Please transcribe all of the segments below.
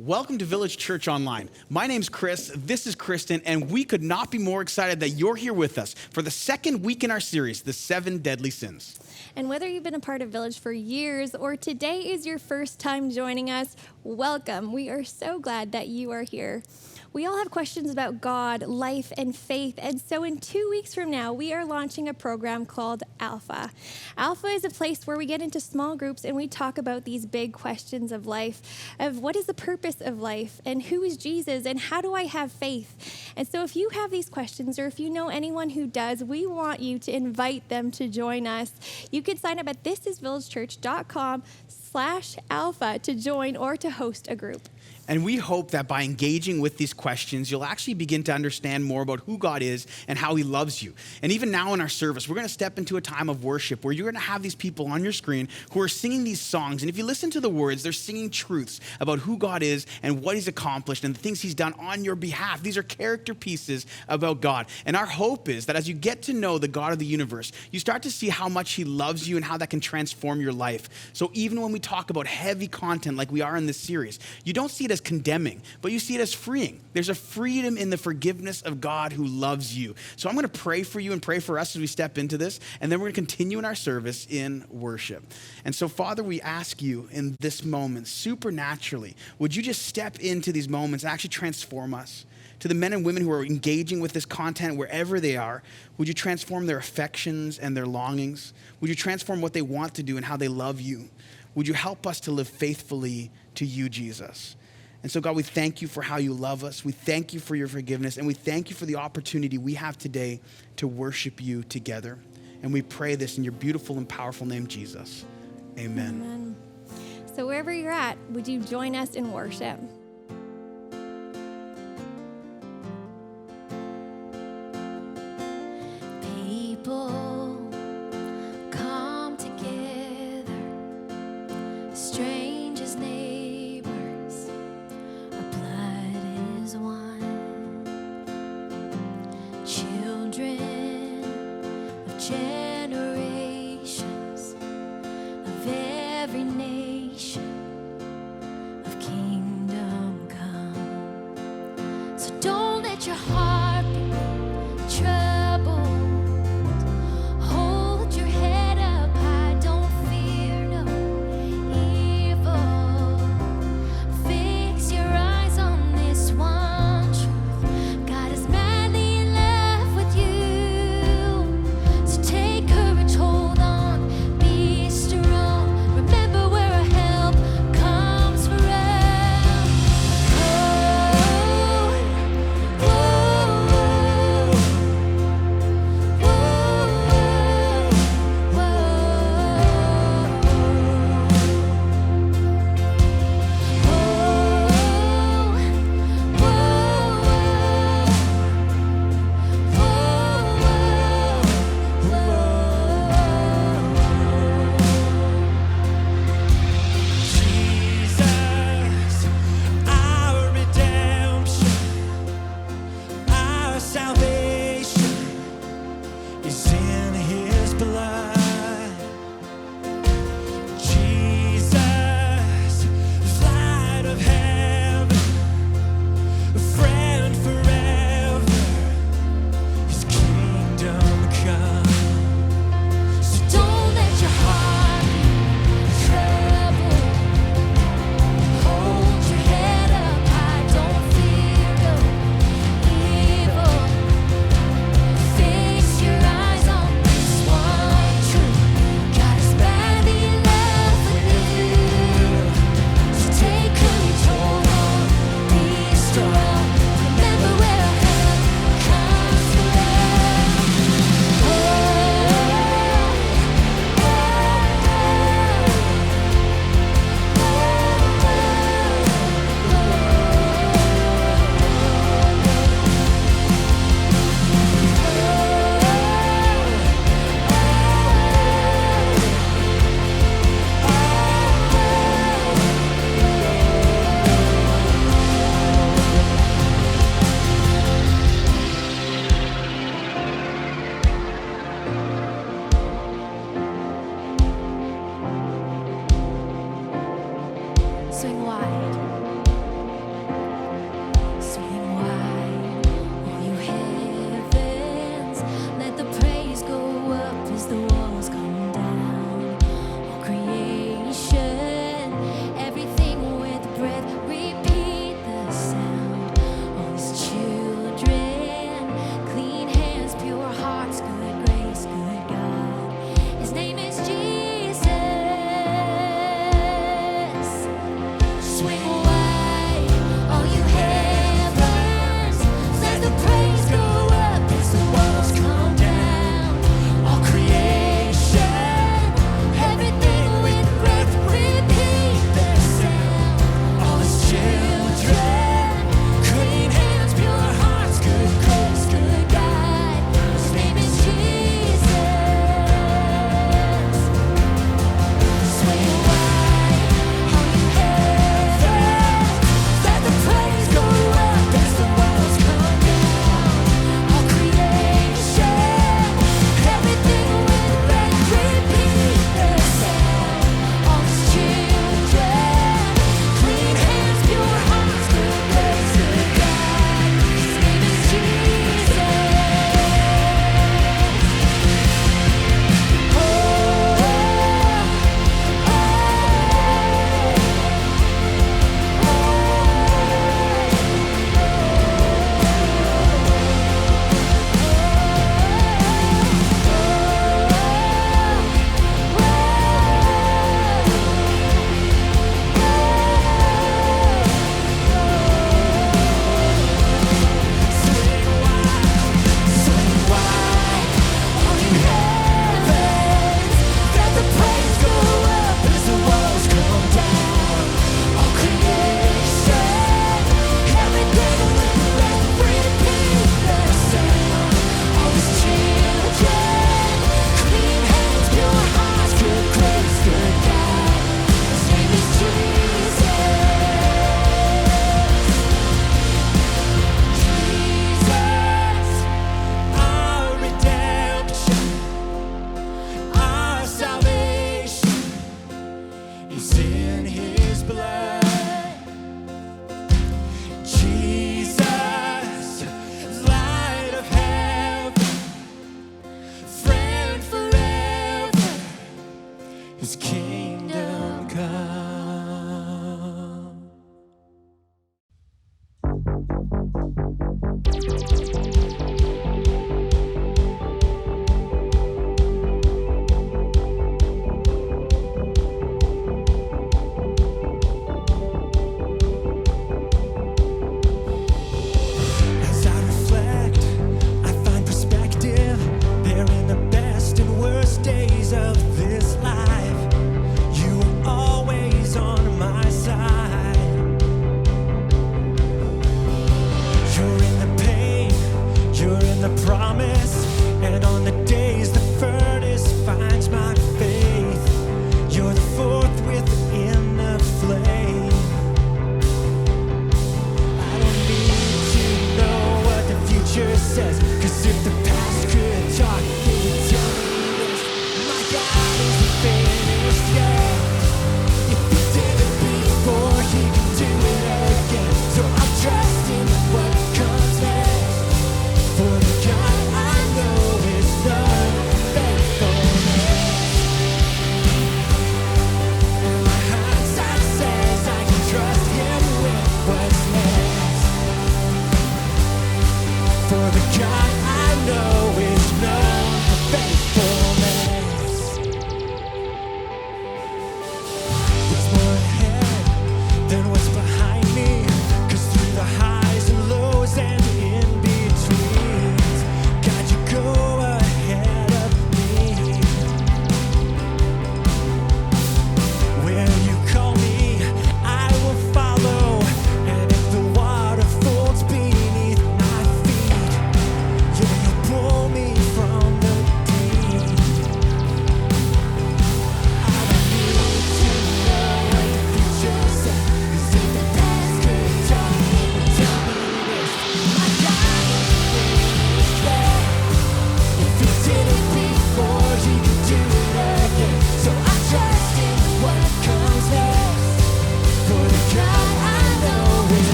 Welcome to Village Church Online. My name's Chris, this is Kristen, and we could not be more excited that you're here with us for the second week in our series, The 7 Deadly Sins. And whether you've been a part of Village for years or today is your first time joining us, welcome. We are so glad that you are here. We all have questions about God, life, and faith, and so in 2 weeks from now, we are launching a program called Alpha. Alpha is a place where we get into small groups and we talk about these big questions of life, of what is the purpose of life, and who is Jesus, and how do I have faith? And so if you have these questions, or if you know anyone who does, we want you to invite them to join us. You can sign up at thisisvillagechurch.com/alpha to join or to host a group. And we hope that by engaging with these questions, you'll actually begin to understand more about who God is and how he loves you. And even now in our service, we're going to step into a time of worship where you're going to have these people on your screen who are singing these songs. And if you listen to the words, they're singing truths about who God is and what he's accomplished and the things he's done on your behalf. These are character pieces about God. And our hope is that as you get to know the God of the universe, you start to see how much he loves you and how that can transform your life. So even when we talk about heavy content like we are in this series, you don't see it as condemning, but you see it as freeing. There's a freedom in the forgiveness of God who loves you. So I'm going to pray for you and pray for us as we step into this, and then we're going to continue in our service in worship. And so, Father, we ask you in this moment, supernaturally, would you just step into these moments and actually transform us? To the men and women who are engaging with this content wherever they are, would you transform their affections and their longings? Would you transform what they want to do and how they love you? Would you help us to live faithfully to you, Jesus? And so, God, we thank you for how you love us. We thank you for your forgiveness. And we thank you for the opportunity we have today to worship you together. And we pray this in your beautiful and powerful name, Jesus. Amen. Amen. So wherever you're at, would you join us in worship? People come together, strangers, neighbors, our blood is one. Children of generations, of every nation, of kingdom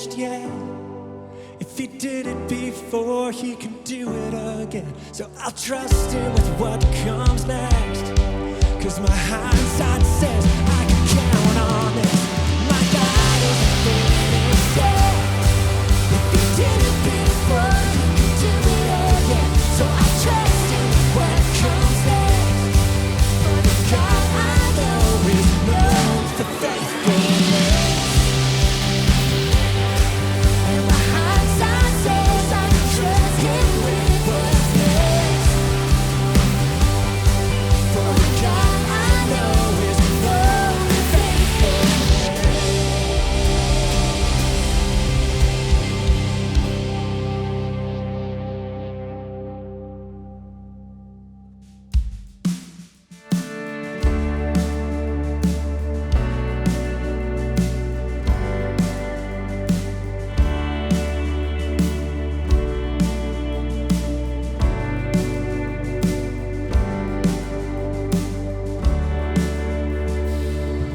finished yet. If he did it before, he can do it again. So I'll trust him with what comes next. 'Cause my hindsight says I can count on this. My God isn't finished yet. If he did it before, he can do it again. So I trust him with what comes next. For the God I know is known for faithfulness. And my hindsight says I can trust him with what's next. For the God I know is known for faithfulness.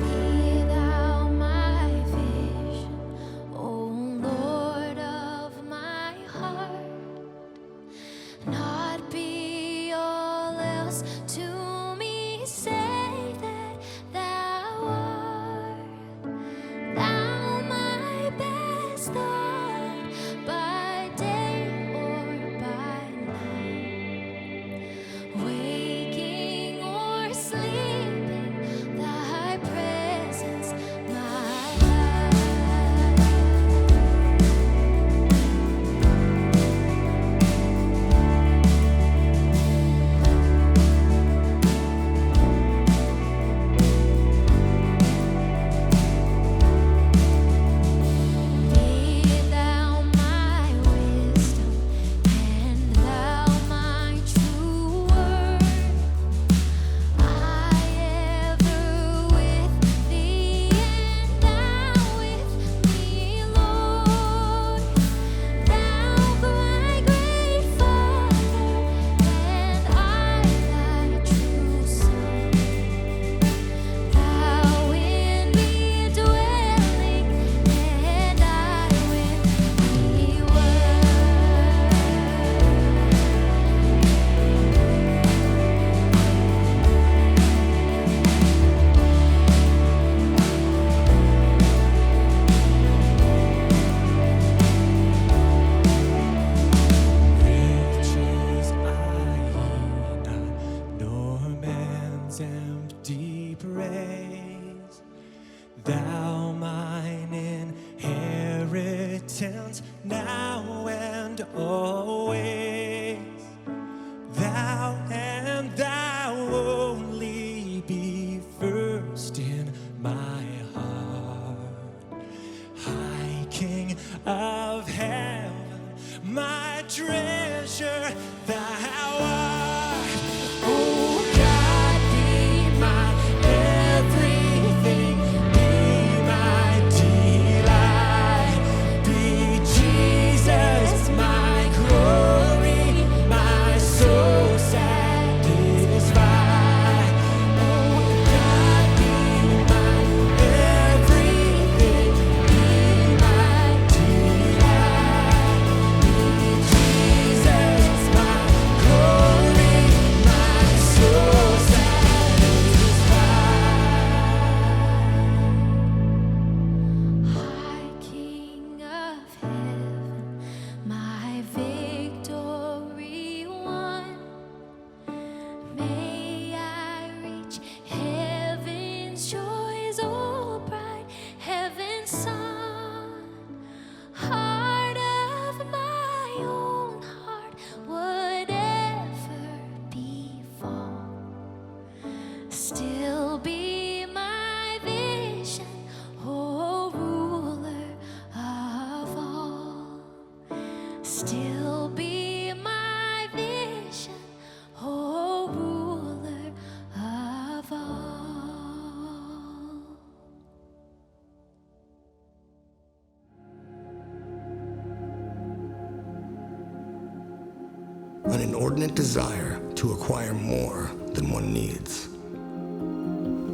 Be thou my vision, O Lord of my heart. Not be all else to me, say that thou art. Thou my best thought, by day or by night. Waking or sleeping, thy presence my life. Be thou my wisdom, and thou my true word. I ever with thee, and thou with me, Lord. Thou my great Father, and I thy true Son. Thou in me dwelling, and I with thee word. Riches I not, nor man's empty praise. Thou mine inheritance, now and always. Thou and thou only be first in my heart. High King of heaven, my treasure thou art. Oh God, be my everything, be my delight, be Jesus my glory, my soul satisfied. Oh God, be my everything, be my delight, be Jesus my glory, my soul satisfied. High King of heaven, my victory won. May I reach heaven's joys, oh bright heaven's sun. Heart of my own heart, whatever befall, still be my vision, oh ruler of all. Still be my vision, oh ruler of all. An inordinate desire to acquire more than one needs.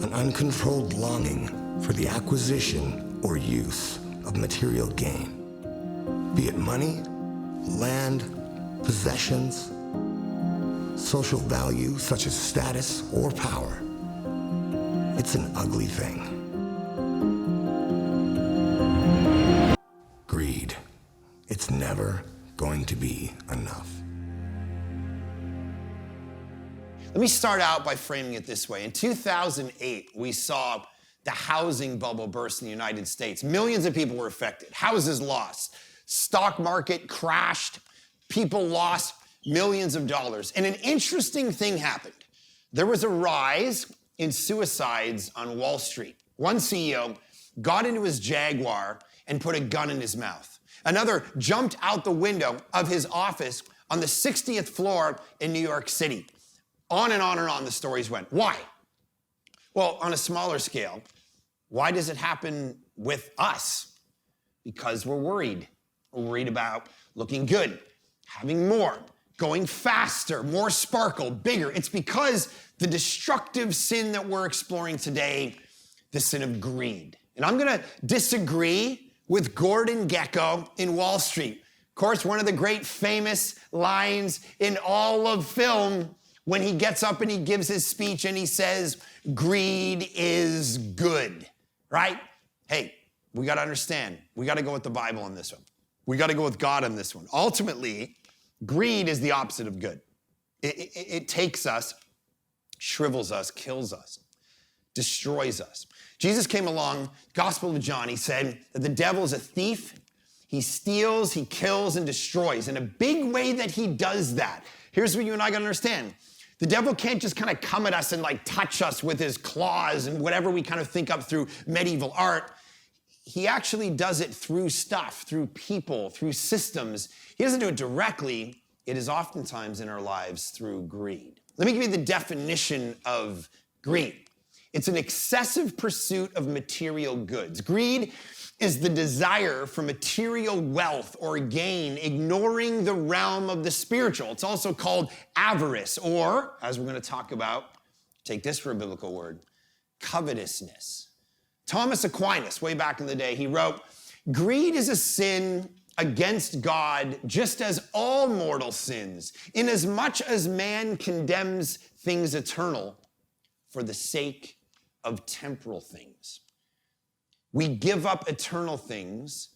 An uncontrolled longing for the acquisition or use of material gain. Be it money, land, possessions, social value such as status or power. It's an ugly thing. Greed. It's never going to be enough. Let me start out by framing it this way. In 2008, we saw the housing bubble burst in the United States. Millions of people were affected. Houses lost. Stock market crashed. People lost millions of dollars. And an interesting thing happened. There was a rise in suicides on Wall Street. One CEO got into his Jaguar and put a gun in his mouth. Another jumped out the window of his office on the 60th floor in New York City. On and on and on the stories went. Why? Well, on a smaller scale, why does it happen with us? Because we're worried. We're worried about looking good, having more, going faster, more sparkle, bigger. It's because the destructive sin that we're exploring today, the sin of greed. And I'm gonna disagree with Gordon Gekko in Wall Street. Of course, one of the great famous lines in all of film when he gets up and he gives his speech and he says, greed is good, right? Hey, we gotta understand, we gotta go with the Bible on this one. We gotta go with God on this one. Ultimately, greed is the opposite of good. It takes us, shrivels us, kills us, destroys us. Jesus came along, Gospel of John, he said that the devil is a thief. He steals, he kills, and destroys. And a big way that he does that, here's what you and I gotta understand. The devil can't just kind of come at us and like touch us with his claws and whatever we kind of think up through medieval art. He actually does it through stuff, through people, through systems. He doesn't do it directly. It is oftentimes in our lives through greed. Let me give you the definition of greed. It's an excessive pursuit of material goods. Greed is the desire for material wealth or gain, ignoring the realm of the spiritual. It's also called avarice, or, as we're going to talk about, take this for a biblical word, covetousness. Thomas Aquinas, way back in the day, he wrote, greed is a sin against God, just as all mortal sins, inasmuch as man condemns things eternal for the sake of temporal things. We give up eternal things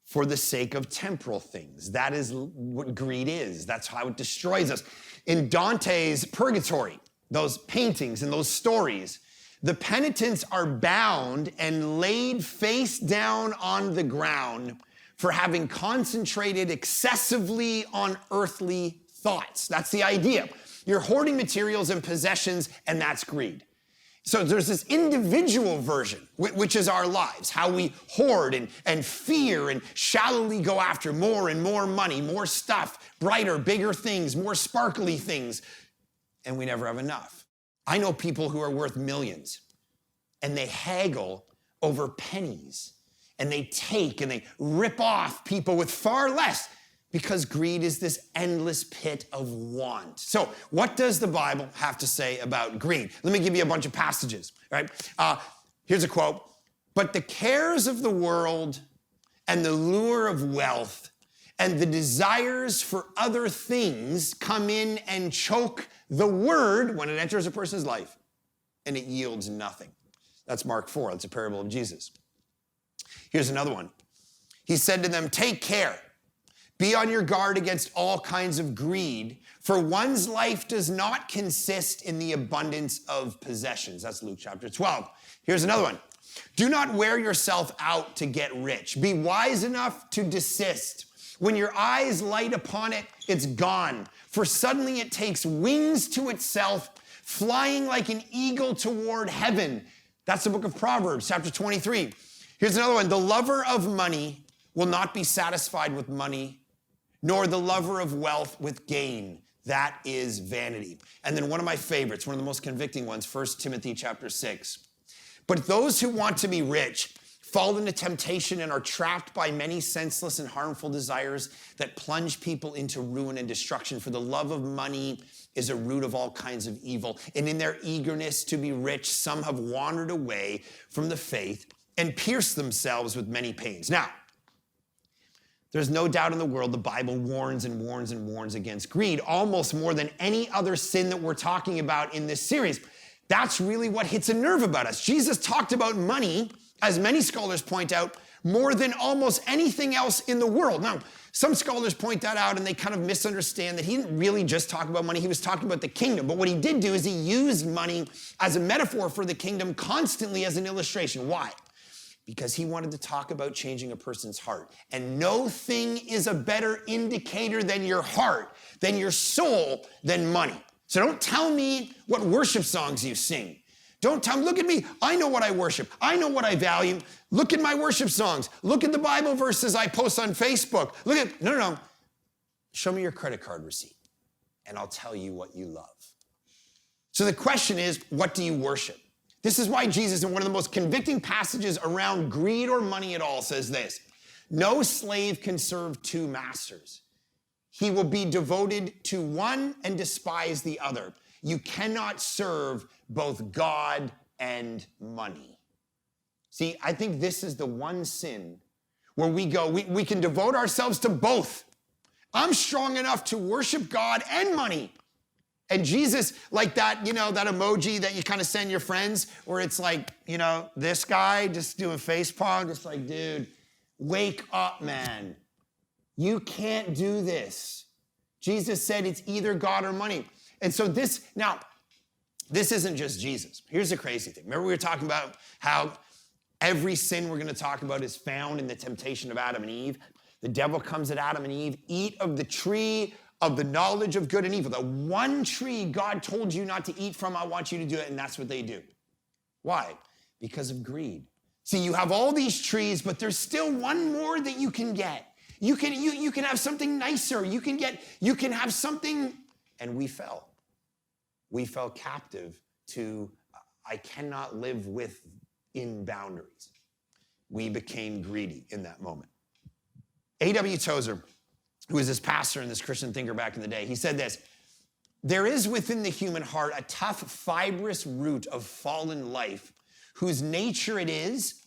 for the sake of temporal things. That is what greed is. That's how it destroys us. In Dante's Purgatory, those paintings and those stories, the penitents are bound and laid face down on the ground for having concentrated excessively on earthly thoughts. That's the idea. You're hoarding materials and possessions, and that's greed. So there's this individual version, which is our lives, how we hoard and fear and shallowly go after more and more money, more stuff, brighter, bigger things, more sparkly things, and we never have enough. I know people who are worth millions, and they haggle over pennies, and they take and they rip off people with far less, because greed is this endless pit of want. So what does the Bible have to say about greed? Let me give you a bunch of passages, right? Here's a quote. But the cares of the world and the lure of wealth and the desires for other things come in and choke the word when it enters a person's life, and it yields nothing. That's Mark 4. That's a parable of Jesus. Here's another one. He said to them, take care. Be on your guard against all kinds of greed, for one's life does not consist in the abundance of possessions. That's Luke chapter 12. Here's another one. Do not wear yourself out to get rich. Be wise enough to desist. When your eyes light upon it, it's gone. For suddenly it takes wings to itself, flying like an eagle toward heaven. That's the book of Proverbs, chapter 23. Here's another one. The lover of money will not be satisfied with money, nor the lover of wealth with gain. That is vanity. And then one of my favorites, one of the most convicting ones, 1 Timothy chapter 6. But those who want to be rich fall into temptation and are trapped by many senseless and harmful desires that plunge people into ruin and destruction. For the love of money is a root of all kinds of evil. And in their eagerness to be rich, some have wandered away from the faith and pierced themselves with many pains. Now, There's no doubt in the world the Bible warns and warns and warns against greed, almost more than any other sin that we're talking about in this series. That's really what hits a nerve about us. Jesus talked about money, as many scholars point out, more than almost anything else in the world. Now, some scholars point that out and they kind of misunderstand that he didn't really just talk about money, he was talking about the kingdom. But what he did do is he used money as a metaphor for the kingdom constantly as an illustration. Why? Because he wanted to talk about changing a person's heart. And no thing is a better indicator than your heart, than your soul, than money. So don't tell me what worship songs you sing. Don't tell me, look at me, I know what I worship. I know what I value. Look at my worship songs. Look at the Bible verses I post on Facebook. No. Show me your credit card receipt and I'll tell you what you love. So the question is, what do you worship? This is why Jesus, in one of the most convicting passages around greed or money at all, says this: no slave can serve two masters. He will be devoted to one and despise the other. You cannot serve both God and money. See, I think this is the one sin where we can devote ourselves to both. I'm strong enough to worship God and money. And Jesus, like that, that emoji that you kind of send your friends where it's like, this guy just doing face palm, just like, dude, wake up, man. You can't do this. Jesus said it's either God or money. And so this isn't just Jesus. Here's the crazy thing. Remember we were talking about how every sin we're going to talk about is found in the temptation of Adam and Eve? The devil comes at Adam and Eve, eat of the tree of the knowledge of good and evil. The one tree God told you not to eat from, I want you to do it, and that's what they do. Why? Because of greed. See, you have all these trees, but there's still one more that you can get. You can have something nicer. You can have something, and we fell. We fell captive to, I cannot live within boundaries. We became greedy in that moment. A.W. Tozer, who was this pastor and this Christian thinker back in the day, he said this: there is within the human heart a tough, fibrous root of fallen life whose nature it is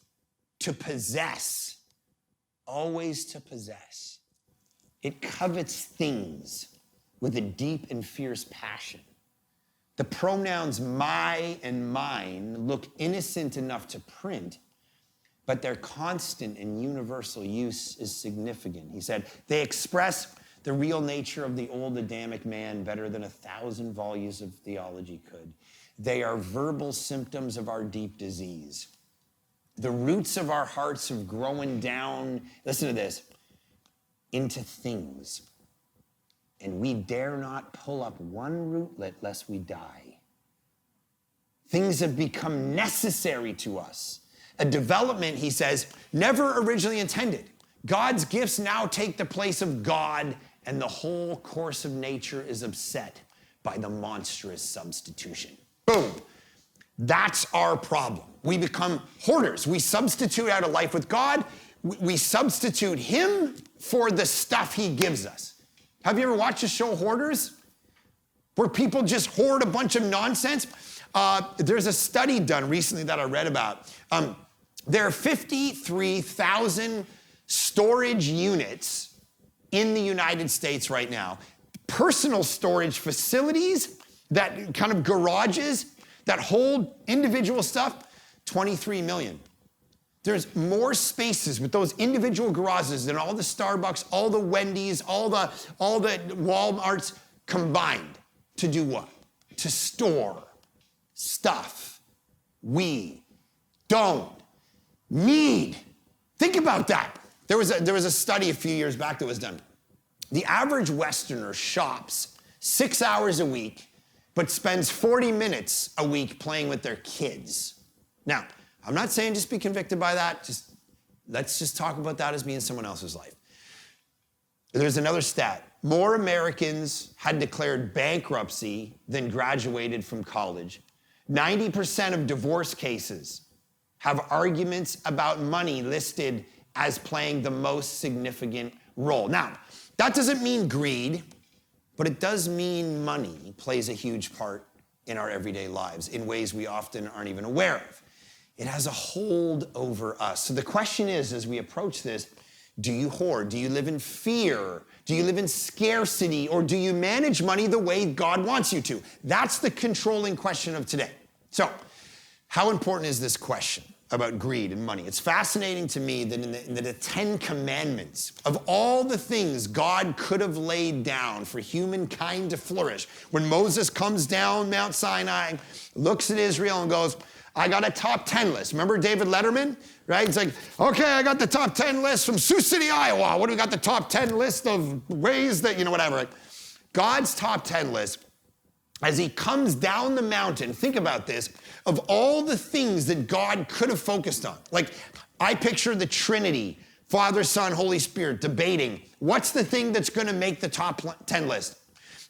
to possess, always to possess. It covets things with a deep and fierce passion. The pronouns my and mine look innocent enough to print, but their constant and universal use is significant. He said, they express the real nature of the old Adamic man better than 1,000 volumes of theology could. They are verbal symptoms of our deep disease. The roots of our hearts have grown down, listen to this, into things. And we dare not pull up one rootlet lest we die. Things have become necessary to us. A development, he says, never originally intended. God's gifts now take the place of God, and the whole course of nature is upset by the monstrous substitution. Boom. That's our problem. We become hoarders. We substitute out a life with God. We substitute him for the stuff he gives us. Have you ever watched the show Hoarders? Where people just hoard a bunch of nonsense? There's a study done recently that I read about. There are 53,000 storage units in the United States right now. Personal storage facilities, that kind of garages that hold individual stuff, 23 million. There's more spaces with those individual garages than all the Starbucks, all the Wendy's, all the Walmarts combined. To do what? To store stuff we don't need. Think about that. There was a study a few years back that was done. The average Westerner shops 6 hours a week, but spends 40 minutes a week playing with their kids. Now, I'm not saying just be convicted by that. Let's just talk about that as being someone else's life. There's another stat. More Americans had declared bankruptcy than graduated from college. 90% of divorce cases have arguments about money listed as playing the most significant role. Now, that doesn't mean greed, but it does mean money plays a huge part in our everyday lives in ways we often aren't even aware of. It has a hold over us. So the question is, as we approach this, Do you hoard? Do you live in fear? Do you live in scarcity? Or do you manage money the way God wants you to? That's the controlling question of today. So, how important is this question about greed and money? It's fascinating to me that in the 10 Commandments, of all the things God could have laid down for humankind to flourish, when Moses comes down Mount Sinai, looks at Israel and goes, I got a top 10 list. Remember David Letterman, right? It's like, okay, I got the top 10 list from Sioux City, Iowa. What do we got? The top 10 list of ways that, whatever. Right? God's top 10 list, as he comes down the mountain, think about this, of all the things that God could have focused on. Like, I picture the Trinity, Father, Son, Holy Spirit, debating, what's the thing that's gonna make the top 10 list?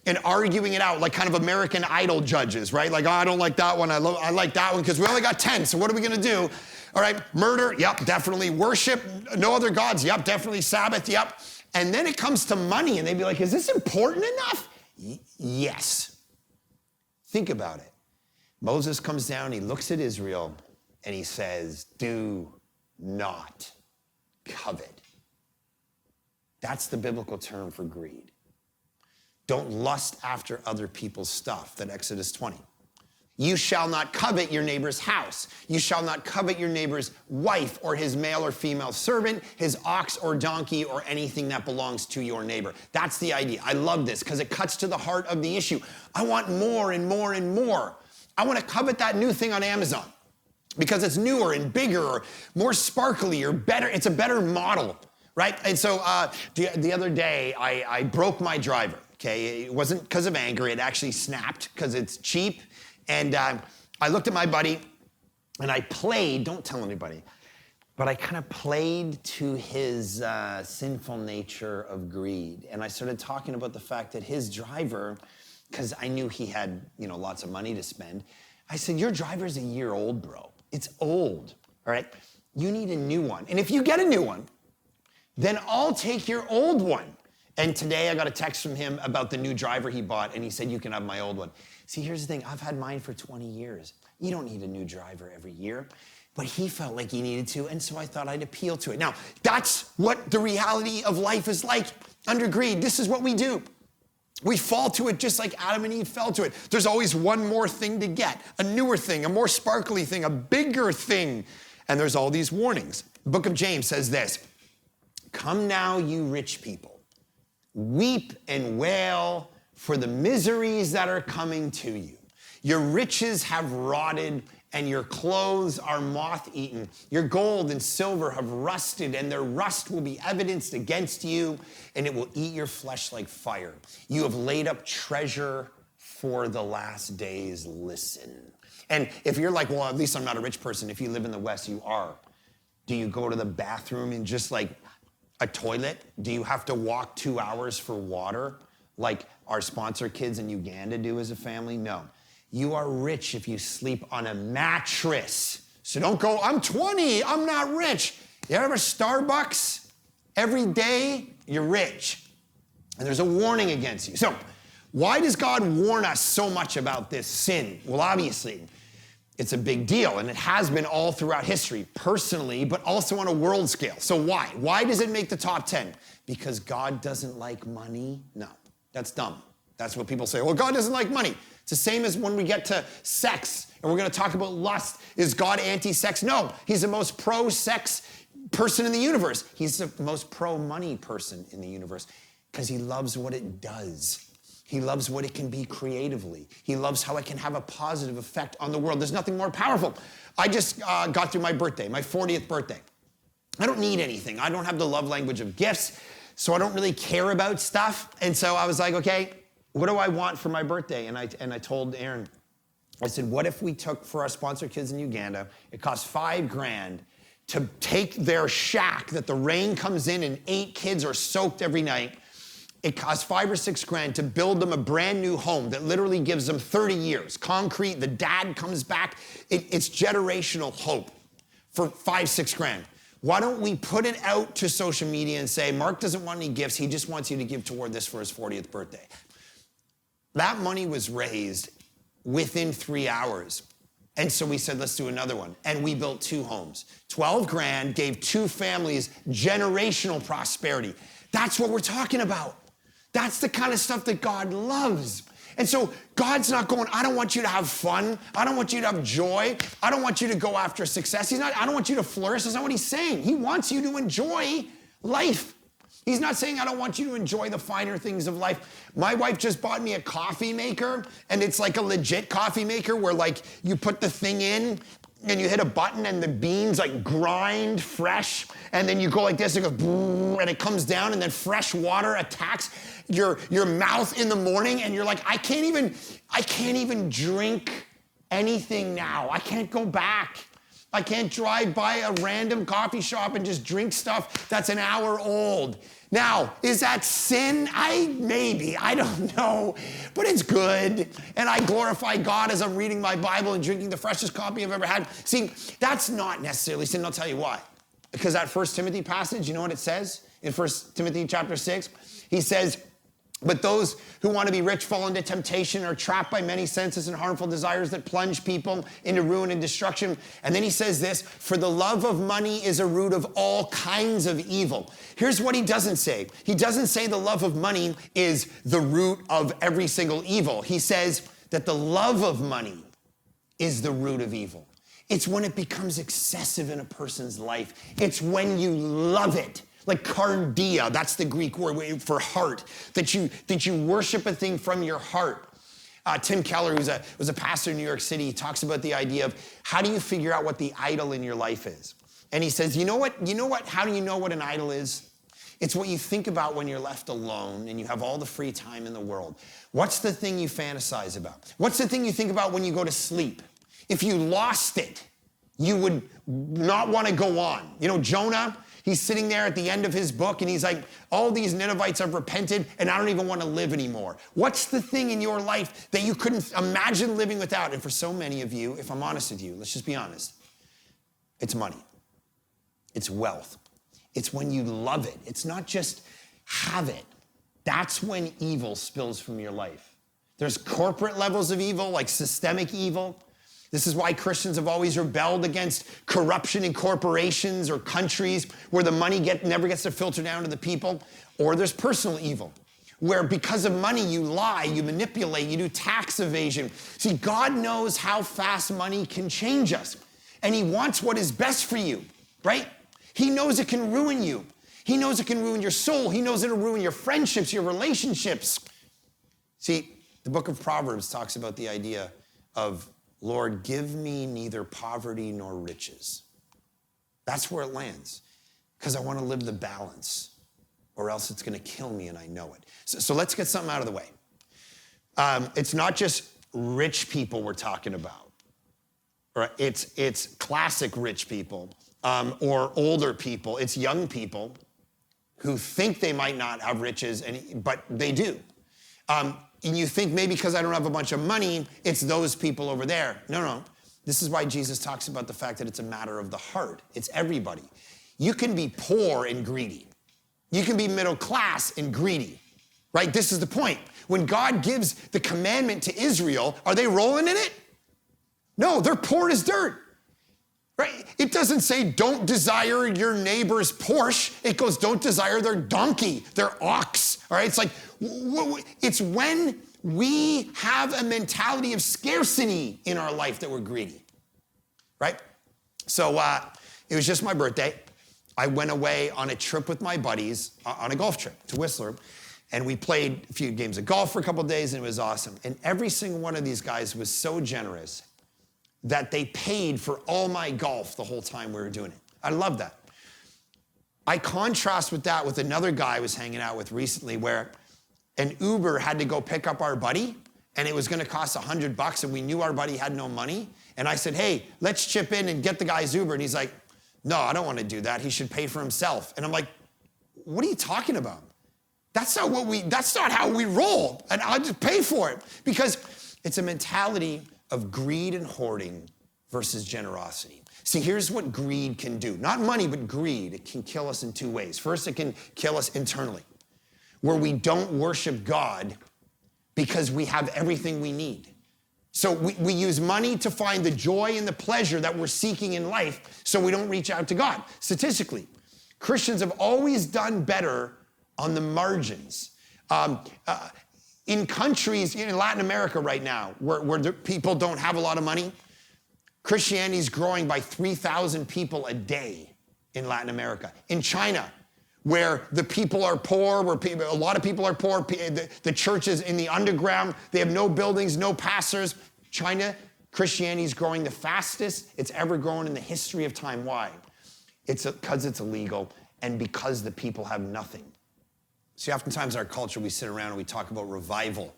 And arguing it out like kind of American Idol judges, right? Like, oh, I don't like that one, I like that one, because we only got 10, so what are we gonna do? All right, murder, yep, definitely. Worship, no other gods, yep, definitely. Sabbath, yep. And then it comes to money, and they'd be like, is this important enough? Yes. Think about it. Moses comes down, he looks at Israel, and he says, do not covet. That's the biblical term for greed. Don't lust after other people's stuff, that Exodus 20. You shall not covet your neighbor's house. You shall not covet your neighbor's wife or his male or female servant, his ox or donkey, or anything that belongs to your neighbor. That's the idea. I love this because it cuts to the heart of the issue. I want more and more and more. I want to covet that new thing on Amazon because it's newer and bigger or more sparkly or better. It's a better model, right? And so the other day, I broke my driver. Okay, it wasn't because of anger. It actually snapped because it's cheap. And I looked at my buddy and I played, don't tell anybody, but I kind of played to his sinful nature of greed. And I started talking about the fact that his driver, because I knew he had, lots of money to spend. I said, your driver's a year old, bro. It's old, all right? You need a new one. And if you get a new one, then I'll take your old one. And today I got a text from him about the new driver he bought, and he said, you can have my old one. See, here's the thing. I've had mine for 20 years. You don't need a new driver every year. But he felt like he needed to, and so I thought I'd appeal to it. Now, that's what the reality of life is like under greed. This is what we do. We fall to it just like Adam and Eve fell to it. There's always one more thing to get, a newer thing, a more sparkly thing, a bigger thing. And there's all these warnings. The book of James says this, come now, you rich people. Weep and wail for the miseries that are coming to you. Your riches have rotted and your clothes are moth-eaten. Your gold and silver have rusted and their rust will be evidenced against you and it will eat your flesh like fire. You have laid up treasure for the last days. Listen. And if you're like, well, at least I'm not a rich person. If you live in the West, you are. Do you go to the bathroom in just like a toilet? Do you have to walk 2 hours for water like our sponsor kids in Uganda do as a family? No. You are rich if you sleep on a mattress. So don't go, I'm 20, I'm not rich. You ever Starbucks every day? You're rich. And there's a warning against you. So why does God warn us so much about this sin? Well, obviously, it's a big deal, and it has been all throughout history, personally, but also on a world scale. So why? Why does it make the top 10? Because God doesn't like money? No, that's dumb. That's what people say. Well, God doesn't like money. It's the same as when we get to sex, and we're going to talk about lust. Is God anti-sex? No, he's the most pro-sex person in the universe. He's the most pro-money person in the universe because he loves what it does. He loves what it can be creatively. He loves how it can have a positive effect on the world. There's nothing more powerful. I just got through my birthday, my 40th birthday. I don't need anything. I don't have the love language of gifts, so I don't really care about stuff. And so I was like, okay, what do I want for my birthday? And I told Aaron, I said, what if we took for our sponsor kids in Uganda, it costs $5,000 to take their shack that the rain comes in and 8 kids are soaked every night. It costs $5,000 or $6,000 to build them a brand new home that literally gives them 30 years. Concrete, the dad comes back. It's generational hope for $5,000, $6,000. Why don't we put it out to social media and say, Mark doesn't want any gifts. He just wants you to give toward this for his 40th birthday. That money was raised within 3 hours. And so we said, let's do another one. And we built 2 homes. 12 grand, gave 2 families generational prosperity. That's what we're talking about. That's the kind of stuff that God loves. And so God's not going, I don't want you to have fun. I don't want you to have joy. I don't want you to go after success. I don't want you to flourish. That's not what he's saying. He wants you to enjoy life. He's not saying, I don't want you to enjoy the finer things of life. My wife just bought me a coffee maker, and it's like a legit coffee maker where like you put the thing in and you hit a button and the beans like grind fresh, and then you go like this, it goes and it comes down, and then fresh water attacks your mouth in the morning, and you're like, I can't even drink anything now. I can't go back. I can't drive by a random coffee shop and just drink stuff that's an hour old. Now, is that sin? Maybe, I don't know, but it's good. And I glorify God as I'm reading my Bible and drinking the freshest coffee I've ever had. See, that's not necessarily sin. I'll tell you why. Because that 1 Timothy passage, you know what it says? In 1 Timothy chapter 6, he says, but those who want to be rich fall into temptation, are trapped by many senses and harmful desires that plunge people into ruin and destruction. And then he says this, for the love of money is a root of all kinds of evil. Here's what he doesn't say. He doesn't say the love of money is the root of every single evil. He says that the love of money is the root of evil. It's when it becomes excessive in a person's life. It's when you love it. Like cardia, that's the Greek word for heart, that you worship a thing from your heart. Tim Keller, who was a pastor in New York City, he talks about the idea of how do you figure out what the idol in your life is? And he says, you know what, how do you know what an idol is? It's what you think about when you're left alone and you have all the free time in the world. What's the thing you fantasize about? What's the thing you think about when you go to sleep? If you lost it, you would not want to go on. You know, Jonah, he's sitting there at the end of his book and he's like, all these Ninevites have repented and I don't even want to live anymore. What's the thing in your life that you couldn't imagine living without? And for so many of you, if I'm honest with you, let's just be honest, it's money. It's wealth. It's when you love it. It's not just have it. That's when evil spills from your life. There's corporate levels of evil, like systemic evil. This is why Christians have always rebelled against corruption in corporations or countries where the money never gets to filter down to the people. Or there's personal evil, where because of money you lie, you manipulate, you do tax evasion. See, God knows how fast money can change us. And he wants what is best for you, right? He knows it can ruin you. He knows it can ruin your soul. He knows it'll ruin your friendships, your relationships. See, the book of Proverbs talks about the idea of, Lord, give me neither poverty nor riches. That's where it lands, because I want to live the balance, or else it's going to kill me and I know it. So let's get something out of the way. It's not just rich people we're talking about. Right? It's classic rich people or older people. It's young people who think they might not have riches, but they do. And you think maybe because I don't have a bunch of money, it's those people over there. No. This is why Jesus talks about the fact that it's a matter of the heart. It's everybody. You can be poor and greedy. You can be middle class and greedy, right? This is the point. When God gives the commandment to Israel, are they rolling in it? No, they're poor as dirt, right? It doesn't say don't desire your neighbor's Porsche. It goes don't desire their donkey, their ox, all right? It's like, it's when we have a mentality of scarcity in our life that we're greedy, right? So it was just my birthday. I went away on a trip with my buddies, on a golf trip to Whistler, and we played a few games of golf for a couple of days, and it was awesome. And every single one of these guys was so generous that they paid for all my golf the whole time we were doing it. I love that. I contrast with that with another guy I was hanging out with recently where an Uber had to go pick up our buddy, and it was gonna cost $100, and we knew our buddy had no money. And I said, hey, let's chip in and get the guy's Uber. And he's like, no, I don't wanna do that. He should pay for himself. And I'm like, what are you talking about? That's not how we roll. And I'll just pay for it. Because it's a mentality of greed and hoarding versus generosity. See, here's what greed can do. Not money, but greed. It can kill us in 2 ways. First, it can kill us internally, where we don't worship God because we have everything we need. So we use money to find the joy and the pleasure that we're seeking in life so we don't reach out to God. Statistically, Christians have always done better on the margins. In countries, in Latin America right now, where the people don't have a lot of money, Christianity is growing by 3,000 people a day in Latin America. In China, where the people are poor, a lot of people are poor, the church is in the underground, they have no buildings, no pastors. China, Christianity is growing the fastest it's ever grown in the history of time. Why? It's because it's illegal and because the people have nothing. See, oftentimes in our culture, we sit around and we talk about revival,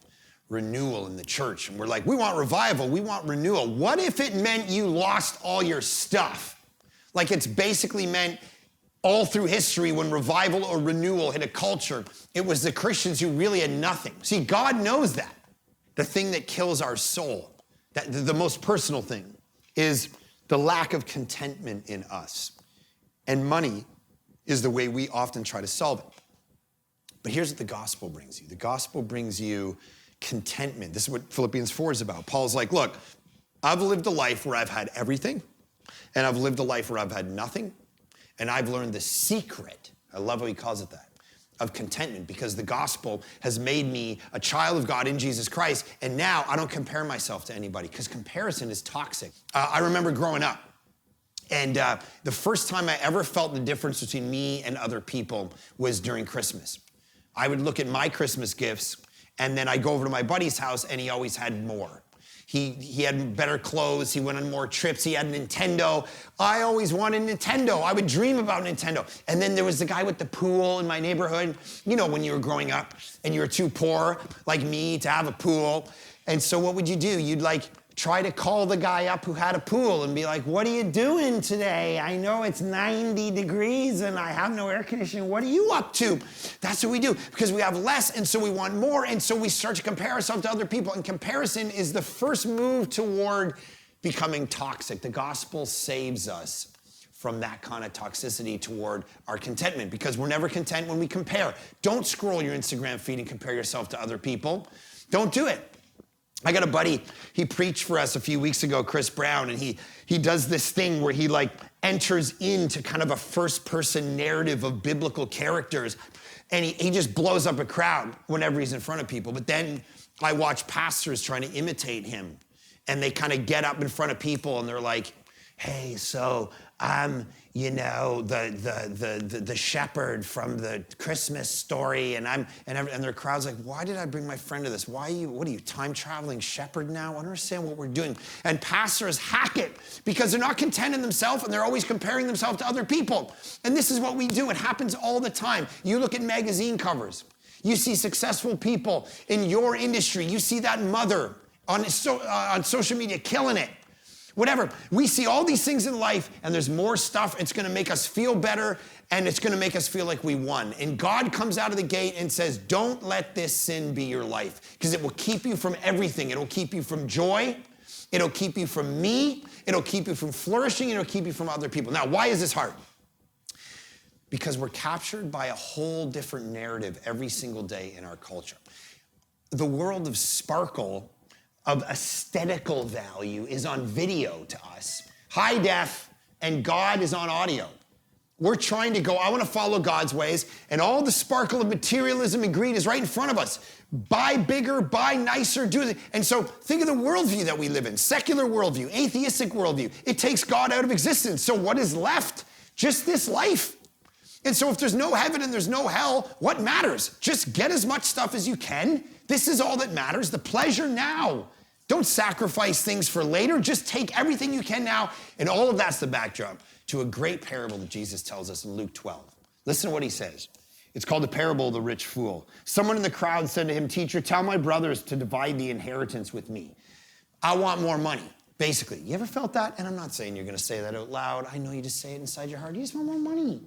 renewal in the church, and we're like, we want revival, we want renewal. What if it meant you lost all your stuff? Like it's basically meant all through history, when revival or renewal hit a culture, it was the Christians who really had nothing. See, God knows that. The thing that kills our soul, that the most personal thing, is the lack of contentment in us. And money is the way we often try to solve it. But here's what the gospel brings you. The gospel brings you contentment. This is what Philippians 4 is about. Paul's like, look, I've lived a life where I've had everything, and I've lived a life where I've had nothing. And I've learned the secret, I love how he calls it that, of contentment, because the gospel has made me a child of God in Jesus Christ. And now I don't compare myself to anybody, because comparison is toxic. I remember growing up, and the first time I ever felt the difference between me and other people was during Christmas. I would look at my Christmas gifts, and then I'd go over to my buddy's house, and he always had more. He had better clothes, he went on more trips, he had a Nintendo. I always wanted Nintendo. I would dream about Nintendo. And then there was the guy with the pool in my neighborhood. You know, when you were growing up and you were too poor, like me, to have a pool. And so what would you do? You'd like try to call the guy up who had a pool and be like, what are you doing today? I know it's 90 degrees and I have no air conditioning. What are you up to? That's what we do, because we have less and so we want more, and so we start to compare ourselves to other people, and comparison is the first move toward becoming toxic. The gospel saves us from that kind of toxicity toward our contentment, because we're never content when we compare. Don't scroll your Instagram feed and compare yourself to other people. Don't do it. I got a buddy, he preached for us a few weeks ago, Chris Brown, and he does this thing where he like enters into kind of a first-person narrative of biblical characters, and he just blows up a crowd whenever he's in front of people. But then I watch pastors trying to imitate him, and they kind of get up in front of people and they're like, hey, so I'm, you know, the shepherd from the Christmas story, and their crowd's like, why did I bring my friend to this? What are you, time-traveling shepherd now? I don't understand what we're doing. And pastors hack it because they're not content in themselves, and they're always comparing themselves to other people. And this is what we do. It happens all the time. You look at magazine covers. You see successful people in your industry. You see that mother on social media killing it. Whatever. We see all these things in life, and there's more stuff. It's going to make us feel better, and it's going to make us feel like we won. And God comes out of the gate and says, don't let this sin be your life, because it will keep you from everything. It'll keep you from joy. It'll keep you from me. It'll keep you from flourishing. It'll keep you from other people. Now, why is this hard? Because we're captured by a whole different narrative every single day in our culture. The world of sparkle, of aesthetical value, is on video to us. High def, and God is on audio. We're trying to go, I want to follow God's ways, and all the sparkle of materialism and greed is right in front of us. Buy bigger, buy nicer, do it. And so think of the worldview that we live in. Secular worldview, atheistic worldview. It takes God out of existence. So what is left? Just this life. And so if there's no heaven and there's no hell, what matters? Just get as much stuff as you can. This is all that matters, the pleasure now. Don't sacrifice things for later. Just take everything you can now. And all of that's the backdrop to a great parable that Jesus tells us in Luke 12. Listen to what he says. It's called the parable of the rich fool. Someone in the crowd said to him, teacher, tell my brothers to divide the inheritance with me. I want more money. Basically, you ever felt that? And I'm not saying you're going to say that out loud. I know you just say it inside your heart. You just want more money.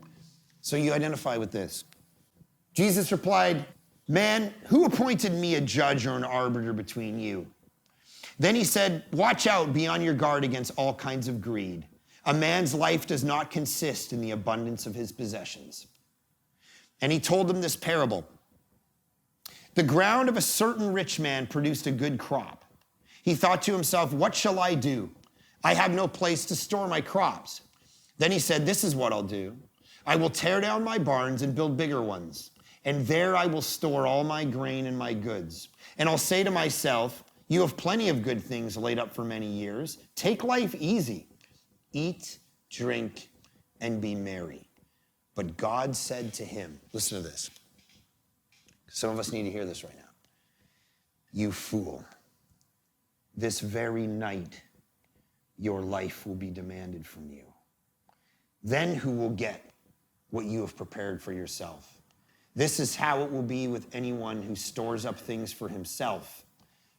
So you identify with this. Jesus replied, man, who appointed me a judge or an arbiter between you? Then he said, watch out, be on your guard against all kinds of greed. A man's life does not consist in the abundance of his possessions. And he told them this parable. The ground of a certain rich man produced a good crop. He thought to himself, what shall I do? I have no place to store my crops. Then he said, this is what I'll do. I will tear down my barns and build bigger ones, and there I will store all my grain and my goods. And I'll say to myself, you have plenty of good things laid up for many years. Take life easy. Eat, drink, and be merry. But God said to him, listen to this. Some of us need to hear this right now. You fool. This very night, your life will be demanded from you. Then who will get what you have prepared for yourself? This is how it will be with anyone who stores up things for himself,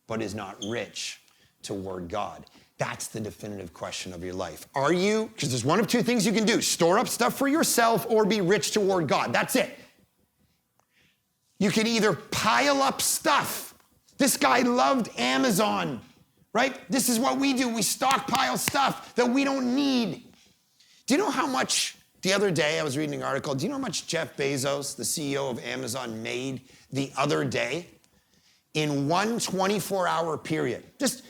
but is not rich toward God. That's the definitive question of your life. Are you, because there's one of two things you can do, store up stuff for yourself or be rich toward God. That's it. You can either pile up stuff. This guy loved Amazon, right? This is what we do. We stockpile stuff that we don't need. Do you know how much, the other day I was reading an article, do you know how much Jeff Bezos, the CEO of Amazon, made the other day? In one 24-hour period. Just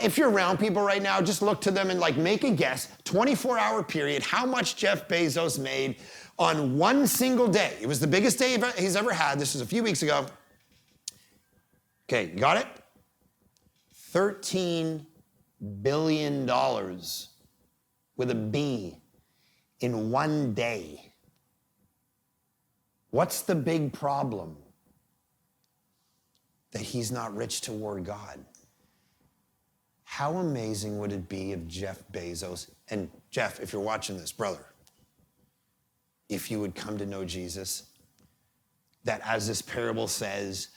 if you're around people right now, just look to them and like make a guess, 24-hour period, how much Jeff Bezos made on one single day. It was the biggest day he's ever had. This was a few weeks ago. Okay, you got it? $13 billion with a B in one day. What's the big problem? That he's not rich toward God. How amazing would it be if Jeff Bezos, and Jeff, if you're watching this, brother, if you would come to know Jesus, that as this parable says,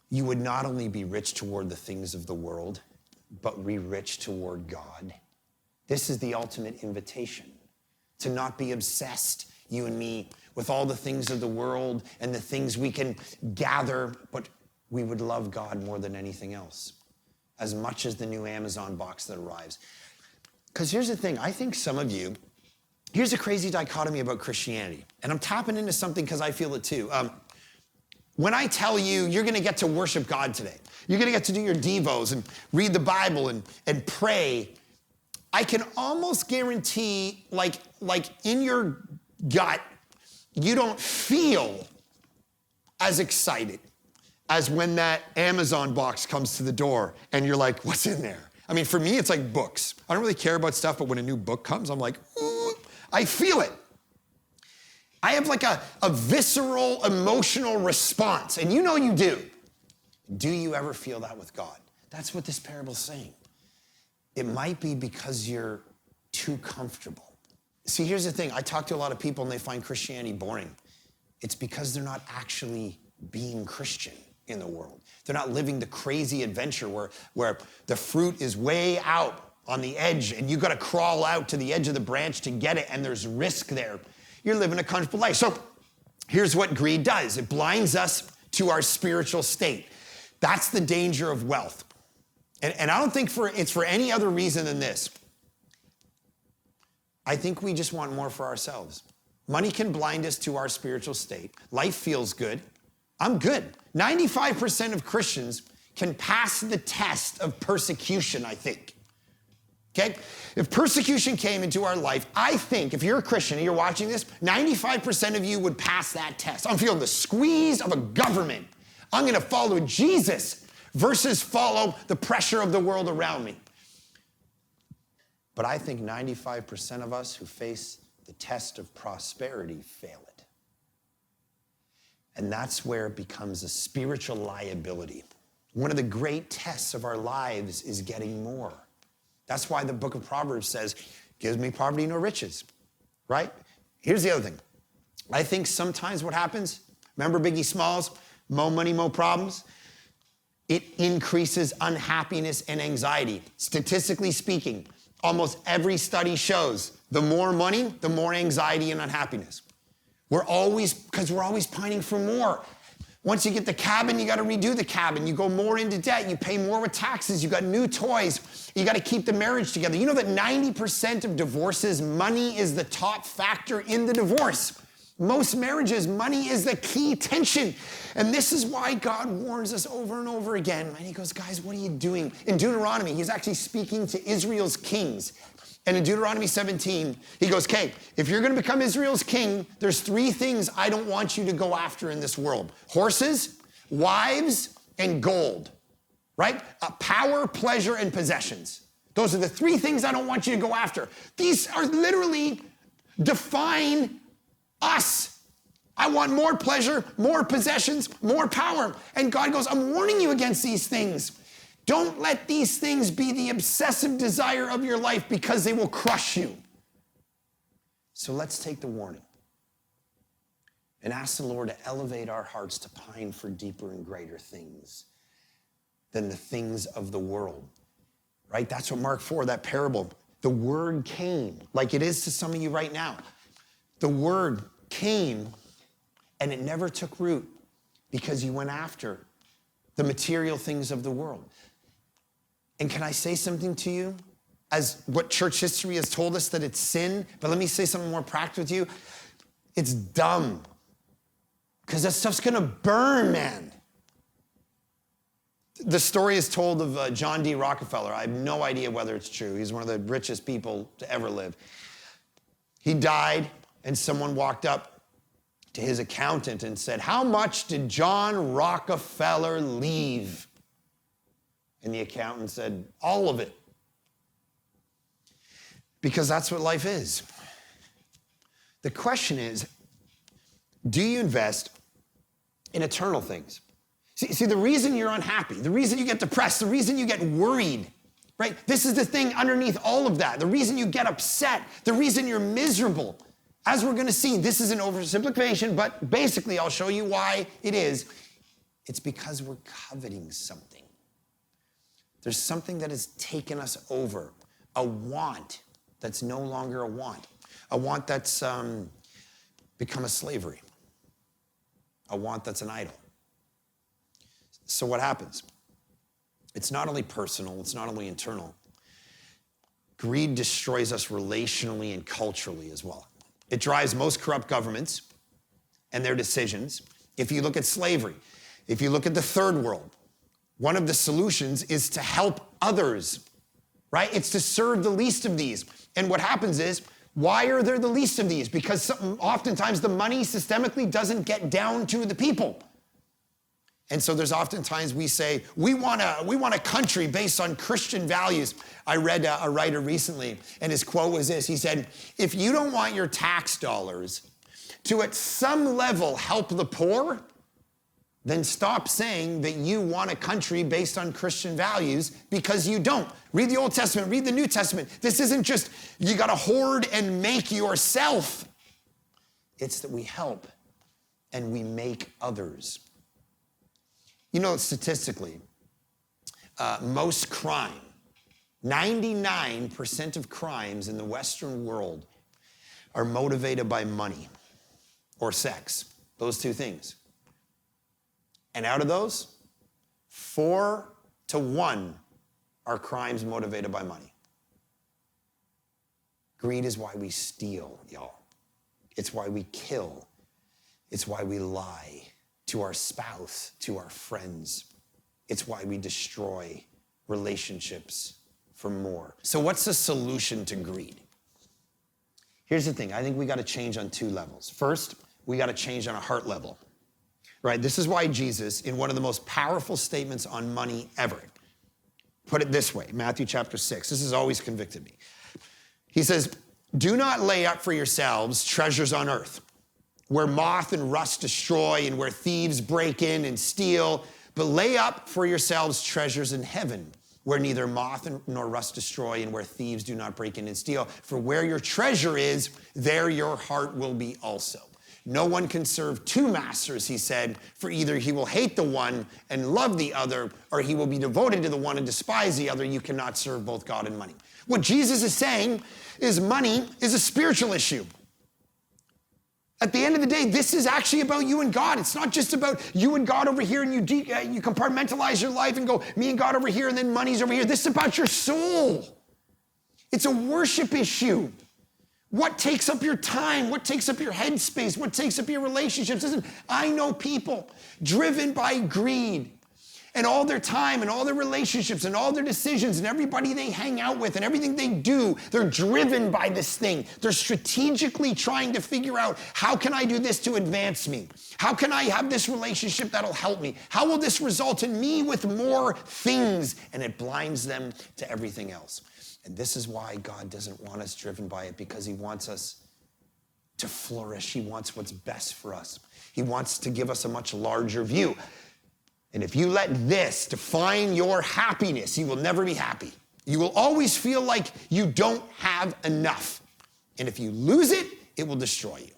you would not only be rich toward the things of the world, but be rich toward God. This is the ultimate invitation, to not be obsessed, you and me, with all the things of the world and the things we can gather, but we would love God more than anything else, as much as the new Amazon box that arrives. Because here's the thing, I think some of you, here's a crazy dichotomy about Christianity, and I'm tapping into something because I feel it too. When I tell you, you're gonna get to worship God today, you're gonna get to do your devos and read the Bible and pray, I can almost guarantee, like in your gut, you don't feel as excited as when that Amazon box comes to the door and you're like, what's in there? I mean, for me, it's like books. I don't really care about stuff, but when a new book comes, I'm like, ooh, I feel it. I have like a visceral, emotional response, and you know you do. Do you ever feel that with God? That's what this parable's saying. It might be because you're too comfortable. See, here's the thing. I talk to a lot of people and they find Christianity boring. It's because they're not actually being Christian in the world. They're not living the crazy adventure where the fruit is way out on the edge and you got to crawl out to the edge of the branch to get it, and there's risk there. You're living a comfortable life. So here's what greed does. It blinds us to our spiritual state. That's the danger of wealth. And I don't think it's for any other reason than this. I think we just want more for ourselves. Money can blind us to our spiritual state. Life feels good. I'm good. 95% of Christians can pass the test of persecution, I think. Okay? If persecution came into our life, I think if you're a Christian and you're watching this, 95% of you would pass that test. I'm feeling the squeeze of a government. I'm going to follow Jesus versus follow the pressure of the world around me. But I think 95% of us who face the test of prosperity fail it. And that's where it becomes a spiritual liability. One of the great tests of our lives is getting more. That's why the book of Proverbs says, gives me poverty nor riches, right? Here's the other thing. I think sometimes what happens, remember Biggie Smalls, more money, more problems? It increases unhappiness and anxiety. Statistically speaking, almost every study shows the more money, the more anxiety and unhappiness. Because we're always pining for more. Once you get the cabin, you got to redo the cabin. You go more into debt. You pay more with taxes. You got new toys. You got to keep the marriage together. You know that 90% of divorces, money is the top factor in the divorce. most marriages, money is the key tension. And this is why God warns us over and over again. And he goes, guys, what are you doing? In Deuteronomy, he's actually speaking to Israel's kings. And in Deuteronomy 17, he goes, okay, if you're going to become Israel's king, there's 3 things I don't want you to go after in this world. Horses, wives, and gold, right? Power, pleasure, and possessions. Those are the 3 things I don't want you to go after. These are literally define us. I want more pleasure, more possessions, more power. And God goes, I'm warning you against these things. Don't let these things be the obsessive desire of your life because they will crush you. So let's take the warning and ask the Lord to elevate our hearts to pine for deeper and greater things than the things of the world, right? That's what Mark 4, that parable, the word came, like it is to some of you right now. The word came and it never took root because you went after the material things of the world. And can I say something to you? As what church history has told us that it's sin, but let me say something more practical to you. It's dumb. Because that stuff's gonna burn, man. The story is told of John D. Rockefeller. I have no idea whether it's true. He's one of the richest people to ever live. He died, and someone walked up to his accountant and said, how much did John Rockefeller leave? And the accountant said, all of it. Because that's what life is. The question is, do you invest in eternal things? See, the reason you're unhappy, the reason you get depressed, the reason you get worried, right? This is the thing underneath all of that. The reason you get upset, the reason you're miserable. As we're gonna see, this is an oversimplification, but basically I'll show you why it is. It's because we're coveting something. There's something that has taken us over, a want that's no longer a want that's become a slavery, a want that's an idol. So what happens? It's not only personal, it's not only internal. Greed destroys us relationally and culturally as well. It drives most corrupt governments and their decisions. If you look at slavery, if you look at the third world, one of the solutions is to help others, right? It's to serve the least of these. And what happens is, why are there the least of these? Because oftentimes the money systemically doesn't get down to the people. And so there's oftentimes we say, we want a country based on Christian values. I read a writer recently, and his quote was this. He said, if you don't want your tax dollars to at some level help the poor, then stop saying that you want a country based on Christian values, because you don't. Read the Old Testament, read the New Testament. This isn't just you gotta hoard and make yourself. It's that we help and we make others. You know, statistically, most crime, 99% of crimes in the Western world are motivated by money or sex, those 2 things. And out of those, 4 to 1 are crimes motivated by money. Greed is why we steal, y'all. It's why we kill. It's why we lie to our spouse, to our friends. It's why we destroy relationships for more. So what's the solution to greed? Here's the thing. I think we got to change on 2 levels. First, we got to change on a heart level. Right, this is why Jesus, in one of the most powerful statements on money ever, put it this way, Matthew chapter 6. This has always convicted me. He says, do not lay up for yourselves treasures on earth, where moth and rust destroy and where thieves break in and steal, but lay up for yourselves treasures in heaven, where neither moth nor rust destroy and where thieves do not break in and steal. For where your treasure is, there your heart will be also. No one can serve 2 masters, he said, for either he will hate the one and love the other, or he will be devoted to the one and despise the other. You cannot serve both God and money. What Jesus is saying is money is a spiritual issue. At the end of the day, this is actually about you and God. It's not just about you and God over here and you compartmentalize your life and go, me and God over here and then money's over here. This is about your soul. It's a worship issue. What takes up your time? What takes up your headspace? What takes up your relationships? Listen, I know people driven by greed, and all their time and all their relationships and all their decisions and everybody they hang out with and everything they do, they're driven by this thing. They're strategically trying to figure out, how can I do this to advance me? How can I have this relationship that'll help me? How will this result in me with more things? And it blinds them to everything else. And this is why God doesn't want us driven by it, because he wants us to flourish. He wants what's best for us. He wants to give us a much larger view. And if you let this define your happiness, you will never be happy. You will always feel like you don't have enough. And if you lose it, it will destroy you.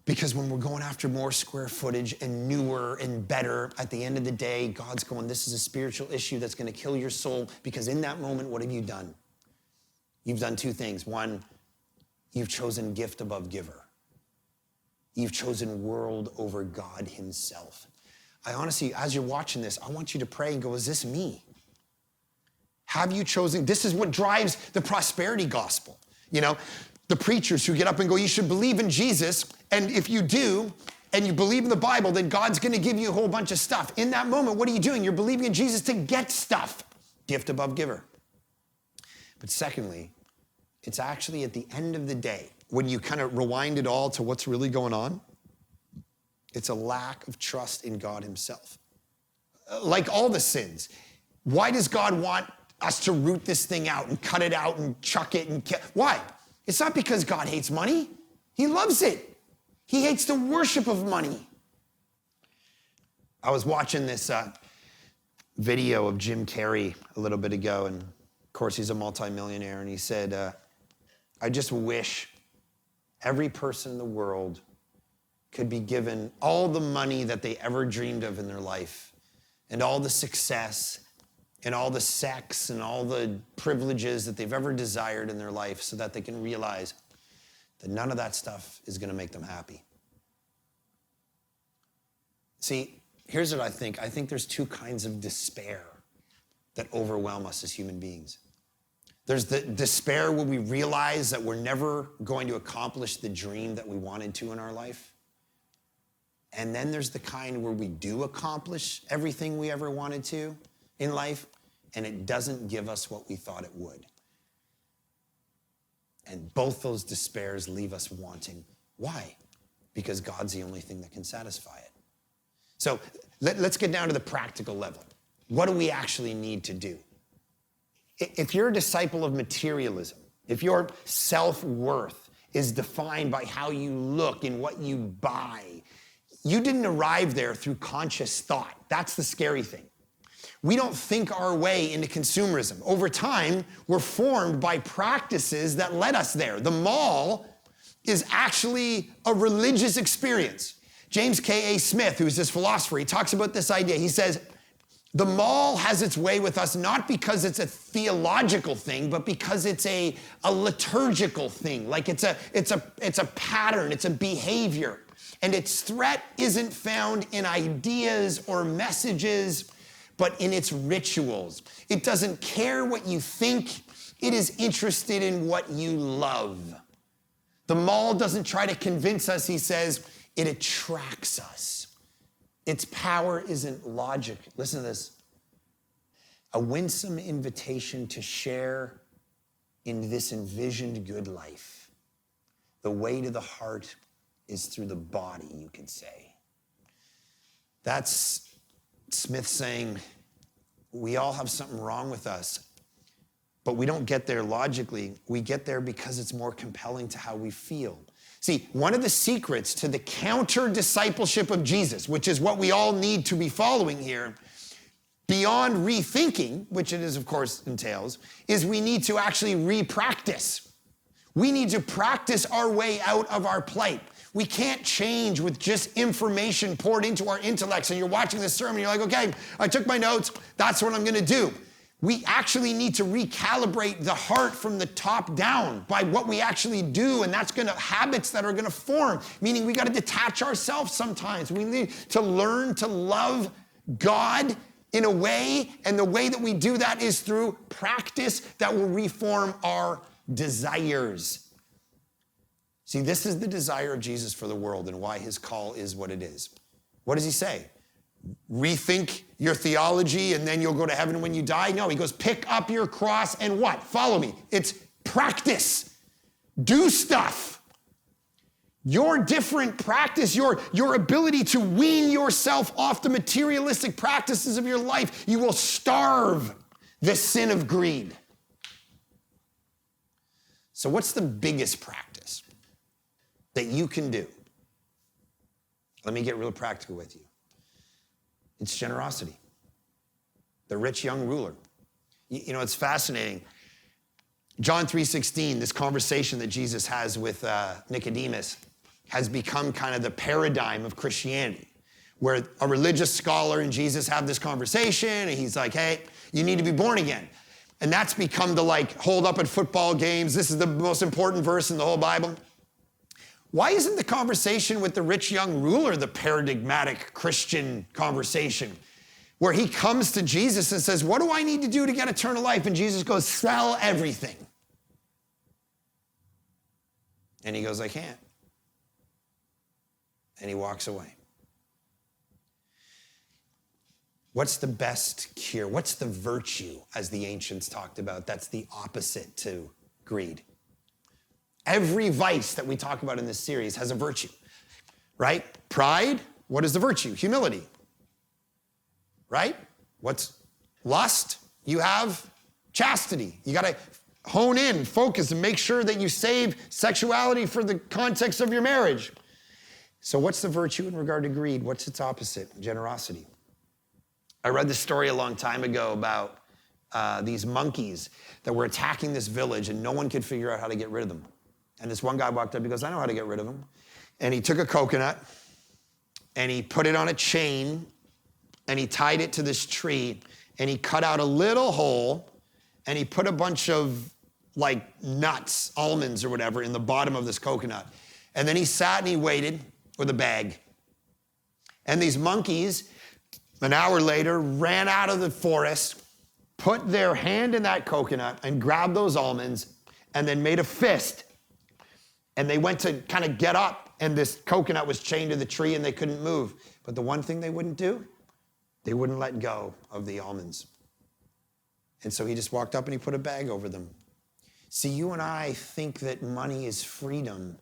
Because when we're going after more square footage and newer and better, at the end of the day, God's going, this is a spiritual issue that's going to kill your soul. Because in that moment, what have you done? You've done two things. One, you've chosen gift above giver. You've chosen world over God himself. I honestly, as you're watching this, I want you to pray and go, is this me? Have you chosen? This is what drives the prosperity gospel. You know, the preachers who get up and go, you should believe in Jesus. And if you do, and you believe in the Bible, then God's going to give you a whole bunch of stuff. In that moment, what are you doing? You're believing in Jesus to get stuff. Gift above giver. But secondly, it's actually at the end of the day, when you kind of rewind it all to what's really going on, it's a lack of trust in God himself. Like all the sins, why does God want us to root this thing out and cut it out and chuck it? Why? It's not because God hates money. He loves it. He hates the worship of money. I was watching this video of Jim Carrey a little bit ago, and of course he's a multimillionaire, and he said, I just wish every person in the world could be given all the money that they ever dreamed of in their life, and all the success, and all the sex, and all the privileges that they've ever desired in their life, so that they can realize that none of that stuff is going to make them happy. See, here's what I think. I think there's two kinds of despair that overwhelm us as human beings. There's the despair where we realize that we're never going to accomplish the dream that we wanted to in our life. And then there's the kind where we do accomplish everything we ever wanted to in life, and it doesn't give us what we thought it would. And both those despairs leave us wanting. Why? Because God's the only thing that can satisfy it. So let's get down to the practical level. What do we actually need to do? If you're a disciple of materialism, if your self-worth is defined by how you look and what you buy, you didn't arrive there through conscious thought. That's the scary thing. We don't think our way into consumerism. Over time, we're formed by practices that led us there. The mall is actually a religious experience. James K.A. Smith, who's this philosopher, he talks about this idea. He says, the mall has its way with us not because it's a theological thing, but because it's a liturgical thing. Like it's a pattern, it's a behavior. And its threat isn't found in ideas or messages, but in its rituals. It doesn't care what you think. It is interested in what you love. The mall doesn't try to convince us, he says, it attracts us. Its power isn't logic. Listen to this. A winsome invitation to share in this envisioned good life. The way to the heart is through the body, you could say. That's Smith saying, we all have something wrong with us, but we don't get there logically. We get there because it's more compelling to how we feel. See, one of the secrets to the counter-discipleship of Jesus, which is what we all need to be following here, beyond rethinking, which it is, of course, entails, is we need to actually re-practice. We need to practice our way out of our plight. We can't change with just information poured into our intellects. And you're watching this sermon, you're like, okay, I took my notes, that's what I'm gonna do. We actually need to recalibrate the heart from the top down by what we actually do, and that's habits that are gonna form, meaning we gotta detach ourselves sometimes. We need to learn to love God in a way, and the way that we do that is through practice that will reform our desires. See, this is the desire of Jesus for the world and why his call is what it is. What does he say? Rethink your theology and then you'll go to heaven when you die? No, he goes, pick up your cross and what? Follow me. It's practice. Do stuff. Your different practice, your ability to wean yourself off the materialistic practices of your life, you will starve the sin of greed. So what's the biggest practice that you can do? Let me get real practical with you. It's generosity. The rich young ruler. You know, it's fascinating. John 3:16, this conversation that Jesus has with Nicodemus, has become kind of the paradigm of Christianity, where a religious scholar and Jesus have this conversation, and he's like, hey, you need to be born again. And that's become the hold up at football games. This is the most important verse in the whole Bible. Why isn't the conversation with the rich young ruler the paradigmatic Christian conversation, where he comes to Jesus and says, what do I need to do to get eternal life? And Jesus goes, sell everything. And he goes, I can't. And he walks away. What's the best cure? What's the virtue, as the ancients talked about, that's the opposite to greed? Every vice that we talk about in this series has a virtue, right? Pride, what is the virtue? Humility, right? What's lust? You have chastity. You got to hone in, focus, and make sure that you save sexuality for the context of your marriage. So what's the virtue in regard to greed? What's its opposite? Generosity. I read this story a long time ago about these monkeys that were attacking this village and no one could figure out how to get rid of them. And this one guy walked up, he goes, I know how to get rid of them. And he took a coconut and he put it on a chain and he tied it to this tree and he cut out a little hole and he put a bunch of nuts, almonds or whatever, in the bottom of this coconut. And then he sat and he waited with a bag. And these monkeys, an hour later, ran out of the forest, put their hand in that coconut and grabbed those almonds and then made a fist. And they went to kind of get up and this coconut was chained to the tree and they couldn't move. But the one thing they wouldn't do, they wouldn't let go of the almonds. And so he just walked up and he put a bag over them. See, you and I think that money is freedom.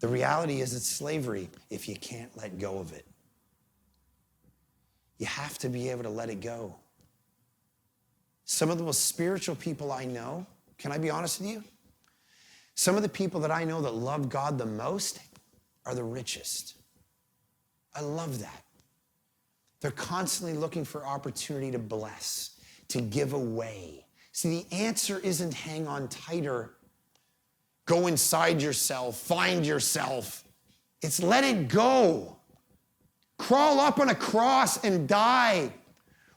The reality is it's slavery if you can't let go of it. You have to be able to let it go. Some of the most spiritual people I know, can I be honest with you? Some of the people that I know that love God the most are the richest. I love that. They're constantly looking for opportunity to bless, to give away. See, the answer isn't hang on tighter, go inside yourself, find yourself. It's let it go. Crawl up on a cross and die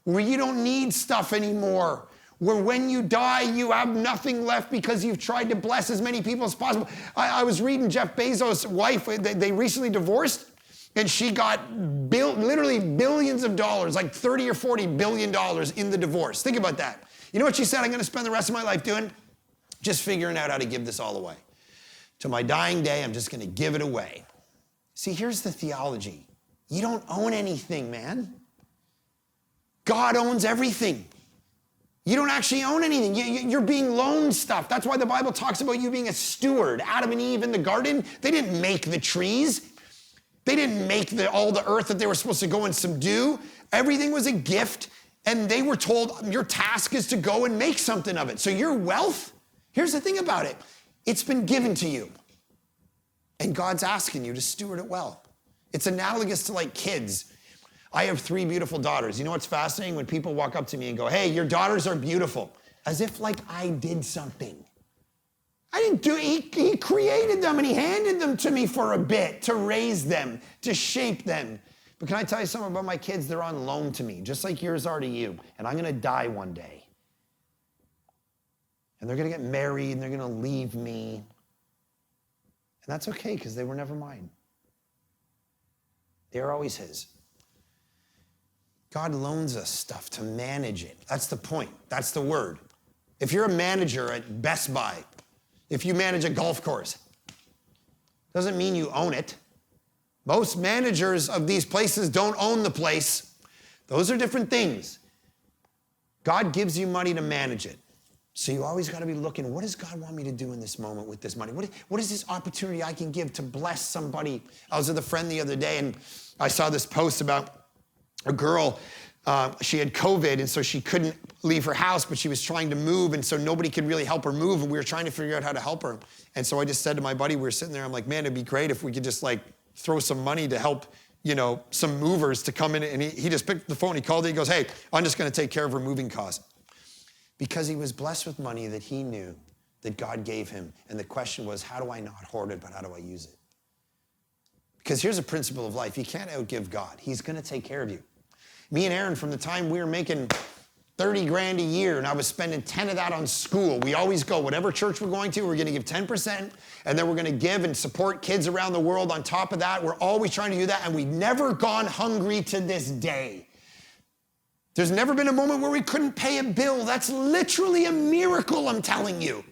where you don't need stuff anymore. Where when you die, you have nothing left because you've tried to bless as many people as possible. I was reading Jeff Bezos' wife. They recently divorced, and she got literally billions of dollars, like $30 or $40 billion in the divorce. Think about that. You know what she said? I'm going to spend the rest of my life doing? Just figuring out how to give this all away. To my dying day, I'm just going to give it away. See, here's the theology. You don't own anything, man. God owns everything. You don't actually own anything. You're being loaned stuff. That's why the Bible talks about you being a steward. Adam and Eve in the garden, they didn't make the trees. They didn't make all the earth that they were supposed to go and subdue. Everything was a gift, and they were told your task is to go and make something of it. So your wealth, here's the thing about it. It's been given to you, and God's asking you to steward it well. It's analogous to kids. I have 3 beautiful daughters. You know what's fascinating? When people walk up to me and go, hey, your daughters are beautiful. As if I did something. I didn't do it. He created them and he handed them to me for a bit to raise them, to shape them. But can I tell you something about my kids? They're on loan to me, just like yours are to you. And I'm going to die one day. And they're going to get married and they're going to leave me. And that's okay because they were never mine. They were always his. God loans us stuff to manage it. That's the point. That's the word. If you're a manager at Best Buy, if you manage a golf course. Doesn't mean you own it. Most managers of these places don't own the place. Those are different things. God gives you money to manage it. So you always got to be looking, what does God want me to do in this moment with this money? What is this opportunity I can give to bless somebody? I was with a friend the other day, and I saw this post about a girl. She had COVID, and so she couldn't leave her house, but she was trying to move, and so nobody could really help her move, and we were trying to figure out how to help her. And so I just said to my buddy, we were sitting there, I'm like, man, it'd be great if we could just like throw some money to help, some movers to come in. And he just picked up the phone, he called it, he goes, hey, I'm just gonna take care of her moving costs. Because he was blessed with money that he knew that God gave him. And the question was, how do I not hoard it, but how do I use it? Because here's a principle of life. You can't outgive God. He's gonna take care of you. Me and Aaron, from the time we were making 30 grand a year and I was spending 10 of that on school, we always go, whatever church we're going to, we're gonna give 10%, and then we're gonna give and support kids around the world on top of that. We're always trying to do that, and we've never gone hungry to this day. There's never been a moment where we couldn't pay a bill. That's literally a miracle, I'm telling you.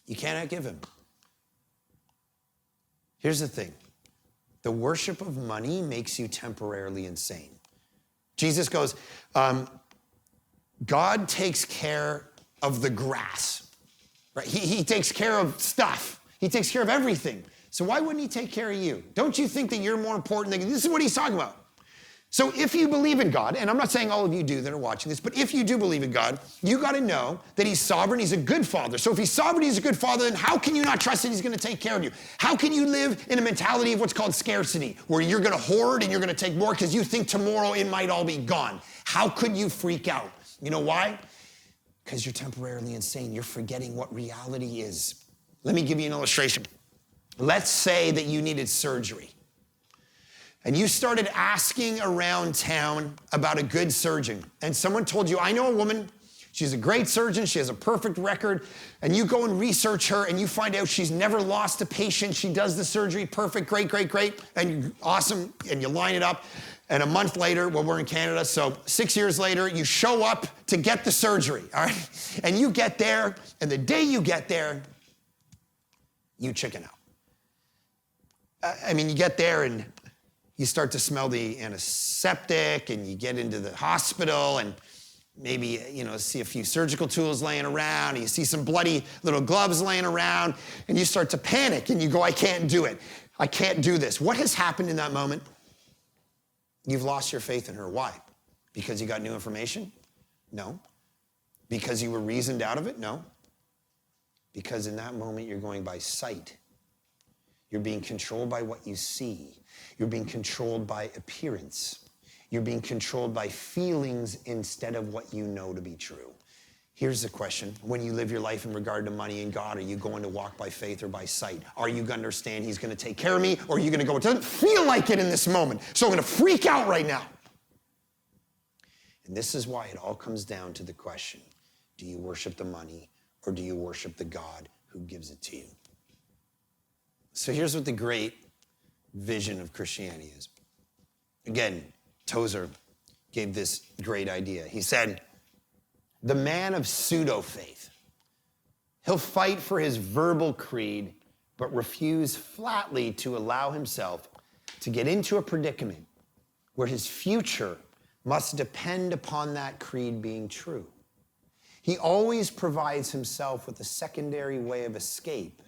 You can't outgive him. Here's the thing. The worship of money makes you temporarily insane. Jesus goes, God takes care of the grass, right? He takes care of stuff. He takes care of everything. So why wouldn't he take care of you? Don't you think that you're more important than, this is what he's talking about. So if you believe in God, and I'm not saying all of you do that are watching this, but if you do believe in God, you got to know that he's sovereign, he's a good father. So if he's sovereign, he's a good father, then how can you not trust that he's going to take care of you? How can you live in a mentality of what's called scarcity, where you're going to hoard and you're going to take more because you think tomorrow it might all be gone? How could you freak out? You know why? Because you're temporarily insane. You're forgetting what reality is. Let me give you an illustration. Let's say that you needed surgery. And you started asking around town about a good surgeon. And someone told you, I know a woman, she's a great surgeon, she has a perfect record. And you go and research her and you find out she's never lost a patient. She does the surgery perfect, great. And awesome, and you line it up. And a month later, well, we're in Canada, so 6 years later, you show up to get the surgery, all right? And you get there, and the day you get there, you chicken out. You get there and you start to smell the antiseptic, and you get into the hospital, and maybe, see a few surgical tools laying around, and you see some bloody little gloves laying around, and you start to panic, and you go, I can't do it. I can't do this. What has happened in that moment? You've lost your faith in her. Why? Because you got new information? No. Because you were reasoned out of it? No. Because in that moment, you're going by sight. You're being controlled by what you see. You're being controlled by appearance. You're being controlled by feelings instead of what you know to be true. Here's the question. When you live your life in regard to money and God, are you going to walk by faith or by sight? Are you going to understand he's going to take care of me? Or are you going to go, it doesn't feel like it in this moment, so I'm going to freak out right now? And this is why it all comes down to the question, do you worship the money or do you worship the God who gives it to you? So here's what the great vision of Christianity is. Again, Tozer gave this great idea. He said, the man of pseudo-faith, he'll fight for his verbal creed, but refuse flatly to allow himself to get into a predicament where his future must depend upon that creed being true. He always provides himself with a secondary way of escape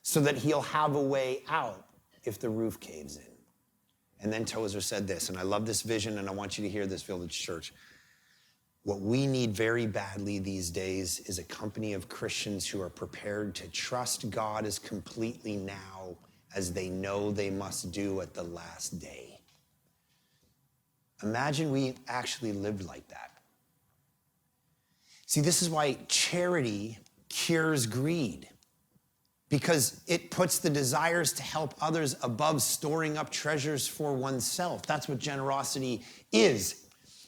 so that he'll have a way out if the roof caves in. And then Tozer said this, and I love this vision, and I want you to hear this, Village Church. What we need very badly these days is a company of Christians who are prepared to trust God as completely now as they know they must do at the last day. Imagine we actually lived like that. See, this is why charity cures greed, because it puts the desires to help others above storing up treasures for oneself. That's what generosity is.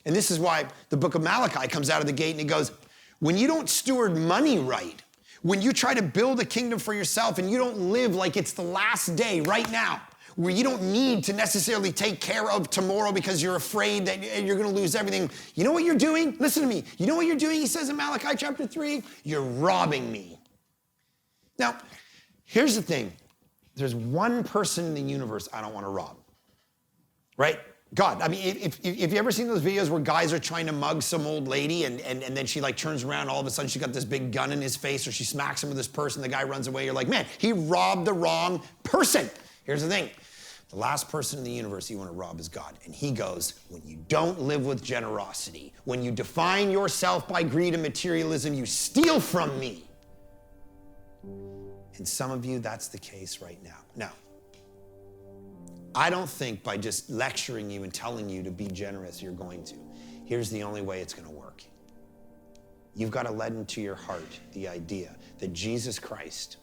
And this is why the book of Malachi comes out of the gate and it goes, when you don't steward money right, when you try to build a kingdom for yourself and you don't live like it's the last day right now, where you don't need to necessarily take care of tomorrow because you're afraid that you're going to lose everything. You know what you're doing? Listen to me. You know what you're doing? He says in Malachi chapter 3, you're robbing me. Now, here's the thing. There's one person in the universe I don't want to rob, right? God. I mean, if you ever seen those videos where guys are trying to mug some old lady and then she like turns around, all of a sudden she got this big gun in his face, or she smacks him with this purse and the guy runs away, you're like, man, he robbed the wrong person. Here's the thing. The last person in the universe you want to rob is God. And he goes, when you don't live with generosity, when you define yourself by greed and materialism, you steal from me. And some of you, that's the case right now. Now, I don't think by just lecturing you and telling you to be generous, you're going to. Here's the only way it's going to work. You've got to let into your heart the idea that Jesus Christ,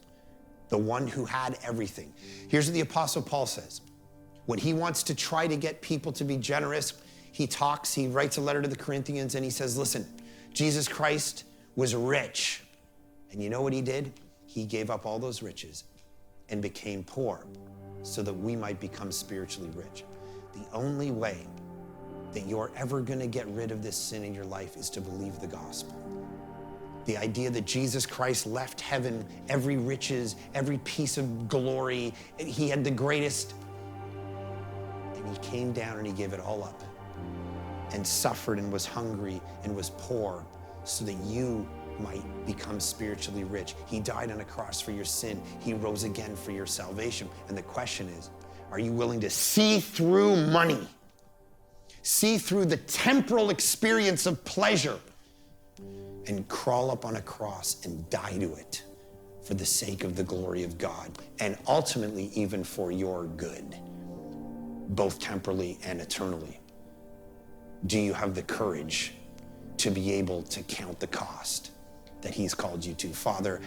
the one who had everything. Here's what the Apostle Paul says. When he wants to try to get people to be generous, he writes a letter to the Corinthians and he says, listen, Jesus Christ was rich. And you know what he did? He gave up all those riches and became poor so that we might become spiritually rich. The only way that you're ever gonna get rid of this sin in your life is to believe the gospel. The idea that Jesus Christ left heaven, every riches, every piece of glory, he had the greatest, and he came down and he gave it all up and suffered and was hungry and was poor so that you might become spiritually rich. He died on a cross for your sin. He rose again for your salvation. And the question is, are you willing to see through money? See through the temporal experience of pleasure and crawl up on a cross and die to it for the sake of the glory of God and ultimately even for your good, both temporally and eternally? Do you have the courage to be able to count the cost that he's called you to? Father,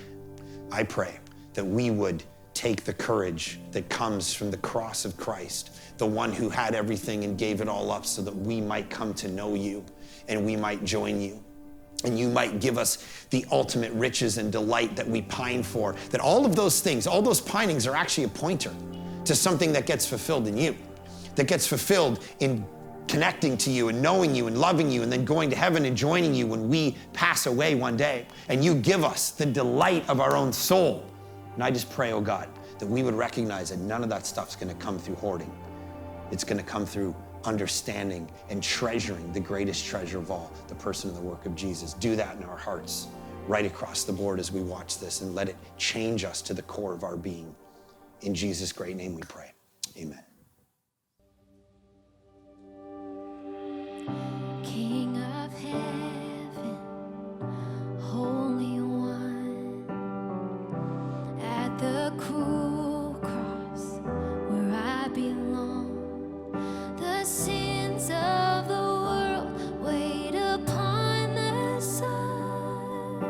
I pray that we would take the courage that comes from the cross of Christ, the one who had everything and gave it all up so that we might come to know you and we might join you. And you might give us the ultimate riches and delight that we pine for. That all of those things, all those pinings are actually a pointer to something that gets fulfilled in you, that gets fulfilled in connecting to you and knowing you and loving you and then going to heaven and joining you when we pass away one day. And you give us the delight of our own soul. And I just pray, oh God, that we would recognize that none of that stuff's gonna come through hoarding. It's gonna come through understanding and treasuring the greatest treasure of all, the person and the work of Jesus. Do that in our hearts, right across the board as we watch this, and let it change us to the core of our being. In Jesus' great name we pray, amen. King of heaven, Holy One, at the cruel cross where I belong, the sins of the world weighed upon the Son.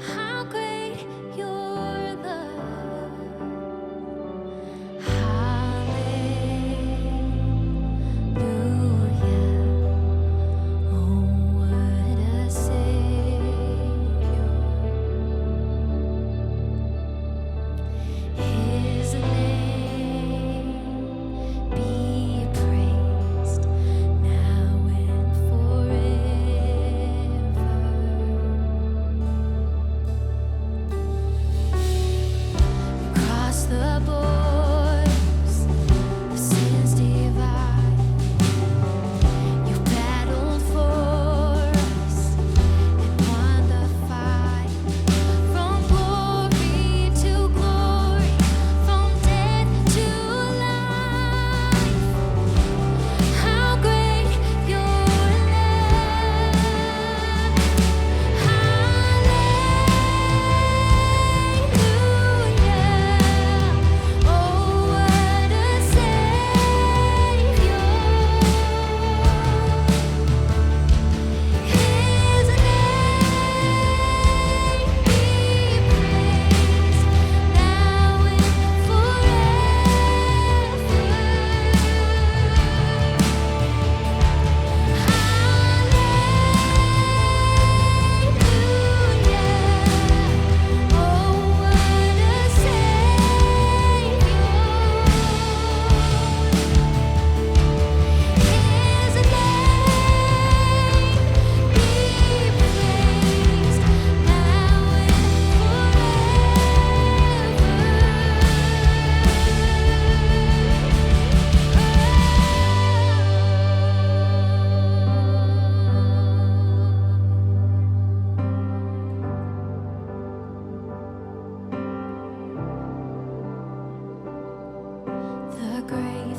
How great your love, how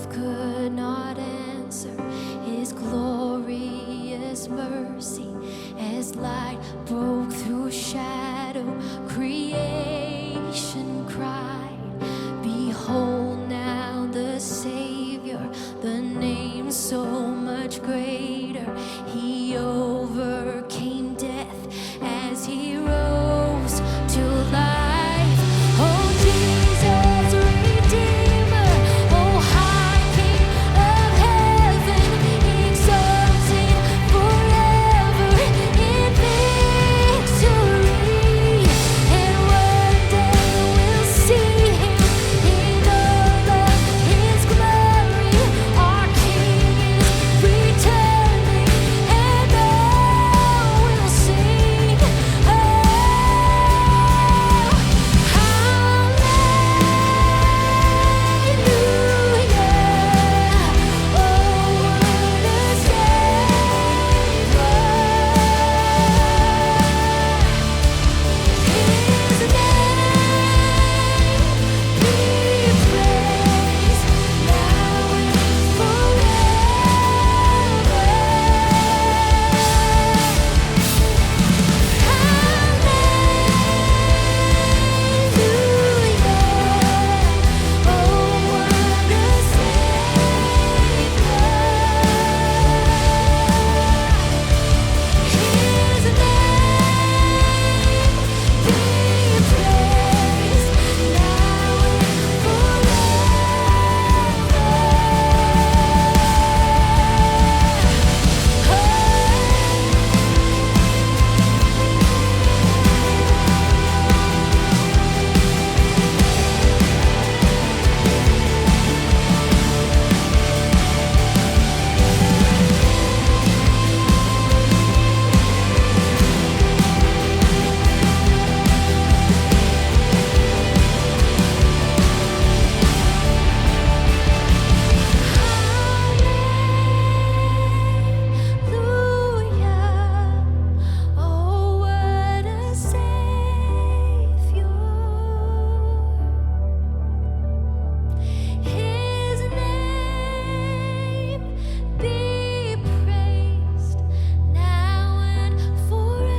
earth could not answer. His glorious mercy as light broke through shadow. Creation cried, behold now the Savior, the name so much greater. He overcame death as he rose to life. Oh Jesus, Redeemer, oh high King of heaven, exalted forever in victory. And one day we'll see him in all of his glory. Our King is returning, and all will sing, oh, hallelujah. Oh, what a Savior. His name be praised now and hallelujah. Oh, what a Savior. His name be praised now and forever.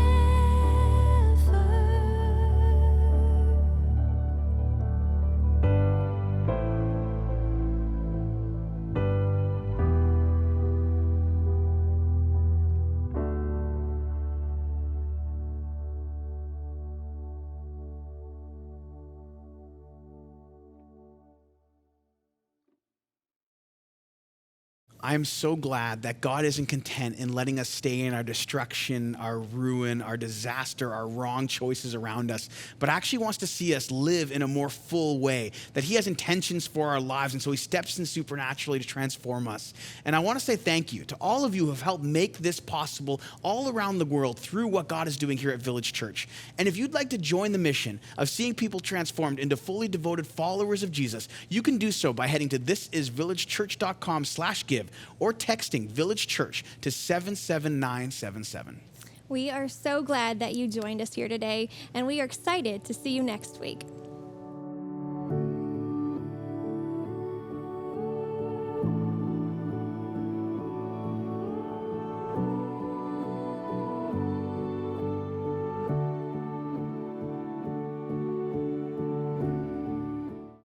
I'm so glad that God isn't content in letting us stay in our destruction, our ruin, our disaster, our wrong choices around us, but actually wants to see us live in a more full way, that he has intentions for our lives, and so he steps in supernaturally to transform us. And I want to say thank you to all of you who have helped make this possible all around the world through what God is doing here at Village Church. And if you'd like to join the mission of seeing people transformed into fully devoted followers of Jesus, you can do so by heading to thisisvillagechurch.com/give or texting Village Church to 77977. We are so glad that you joined us here today, and we are excited to see you next week.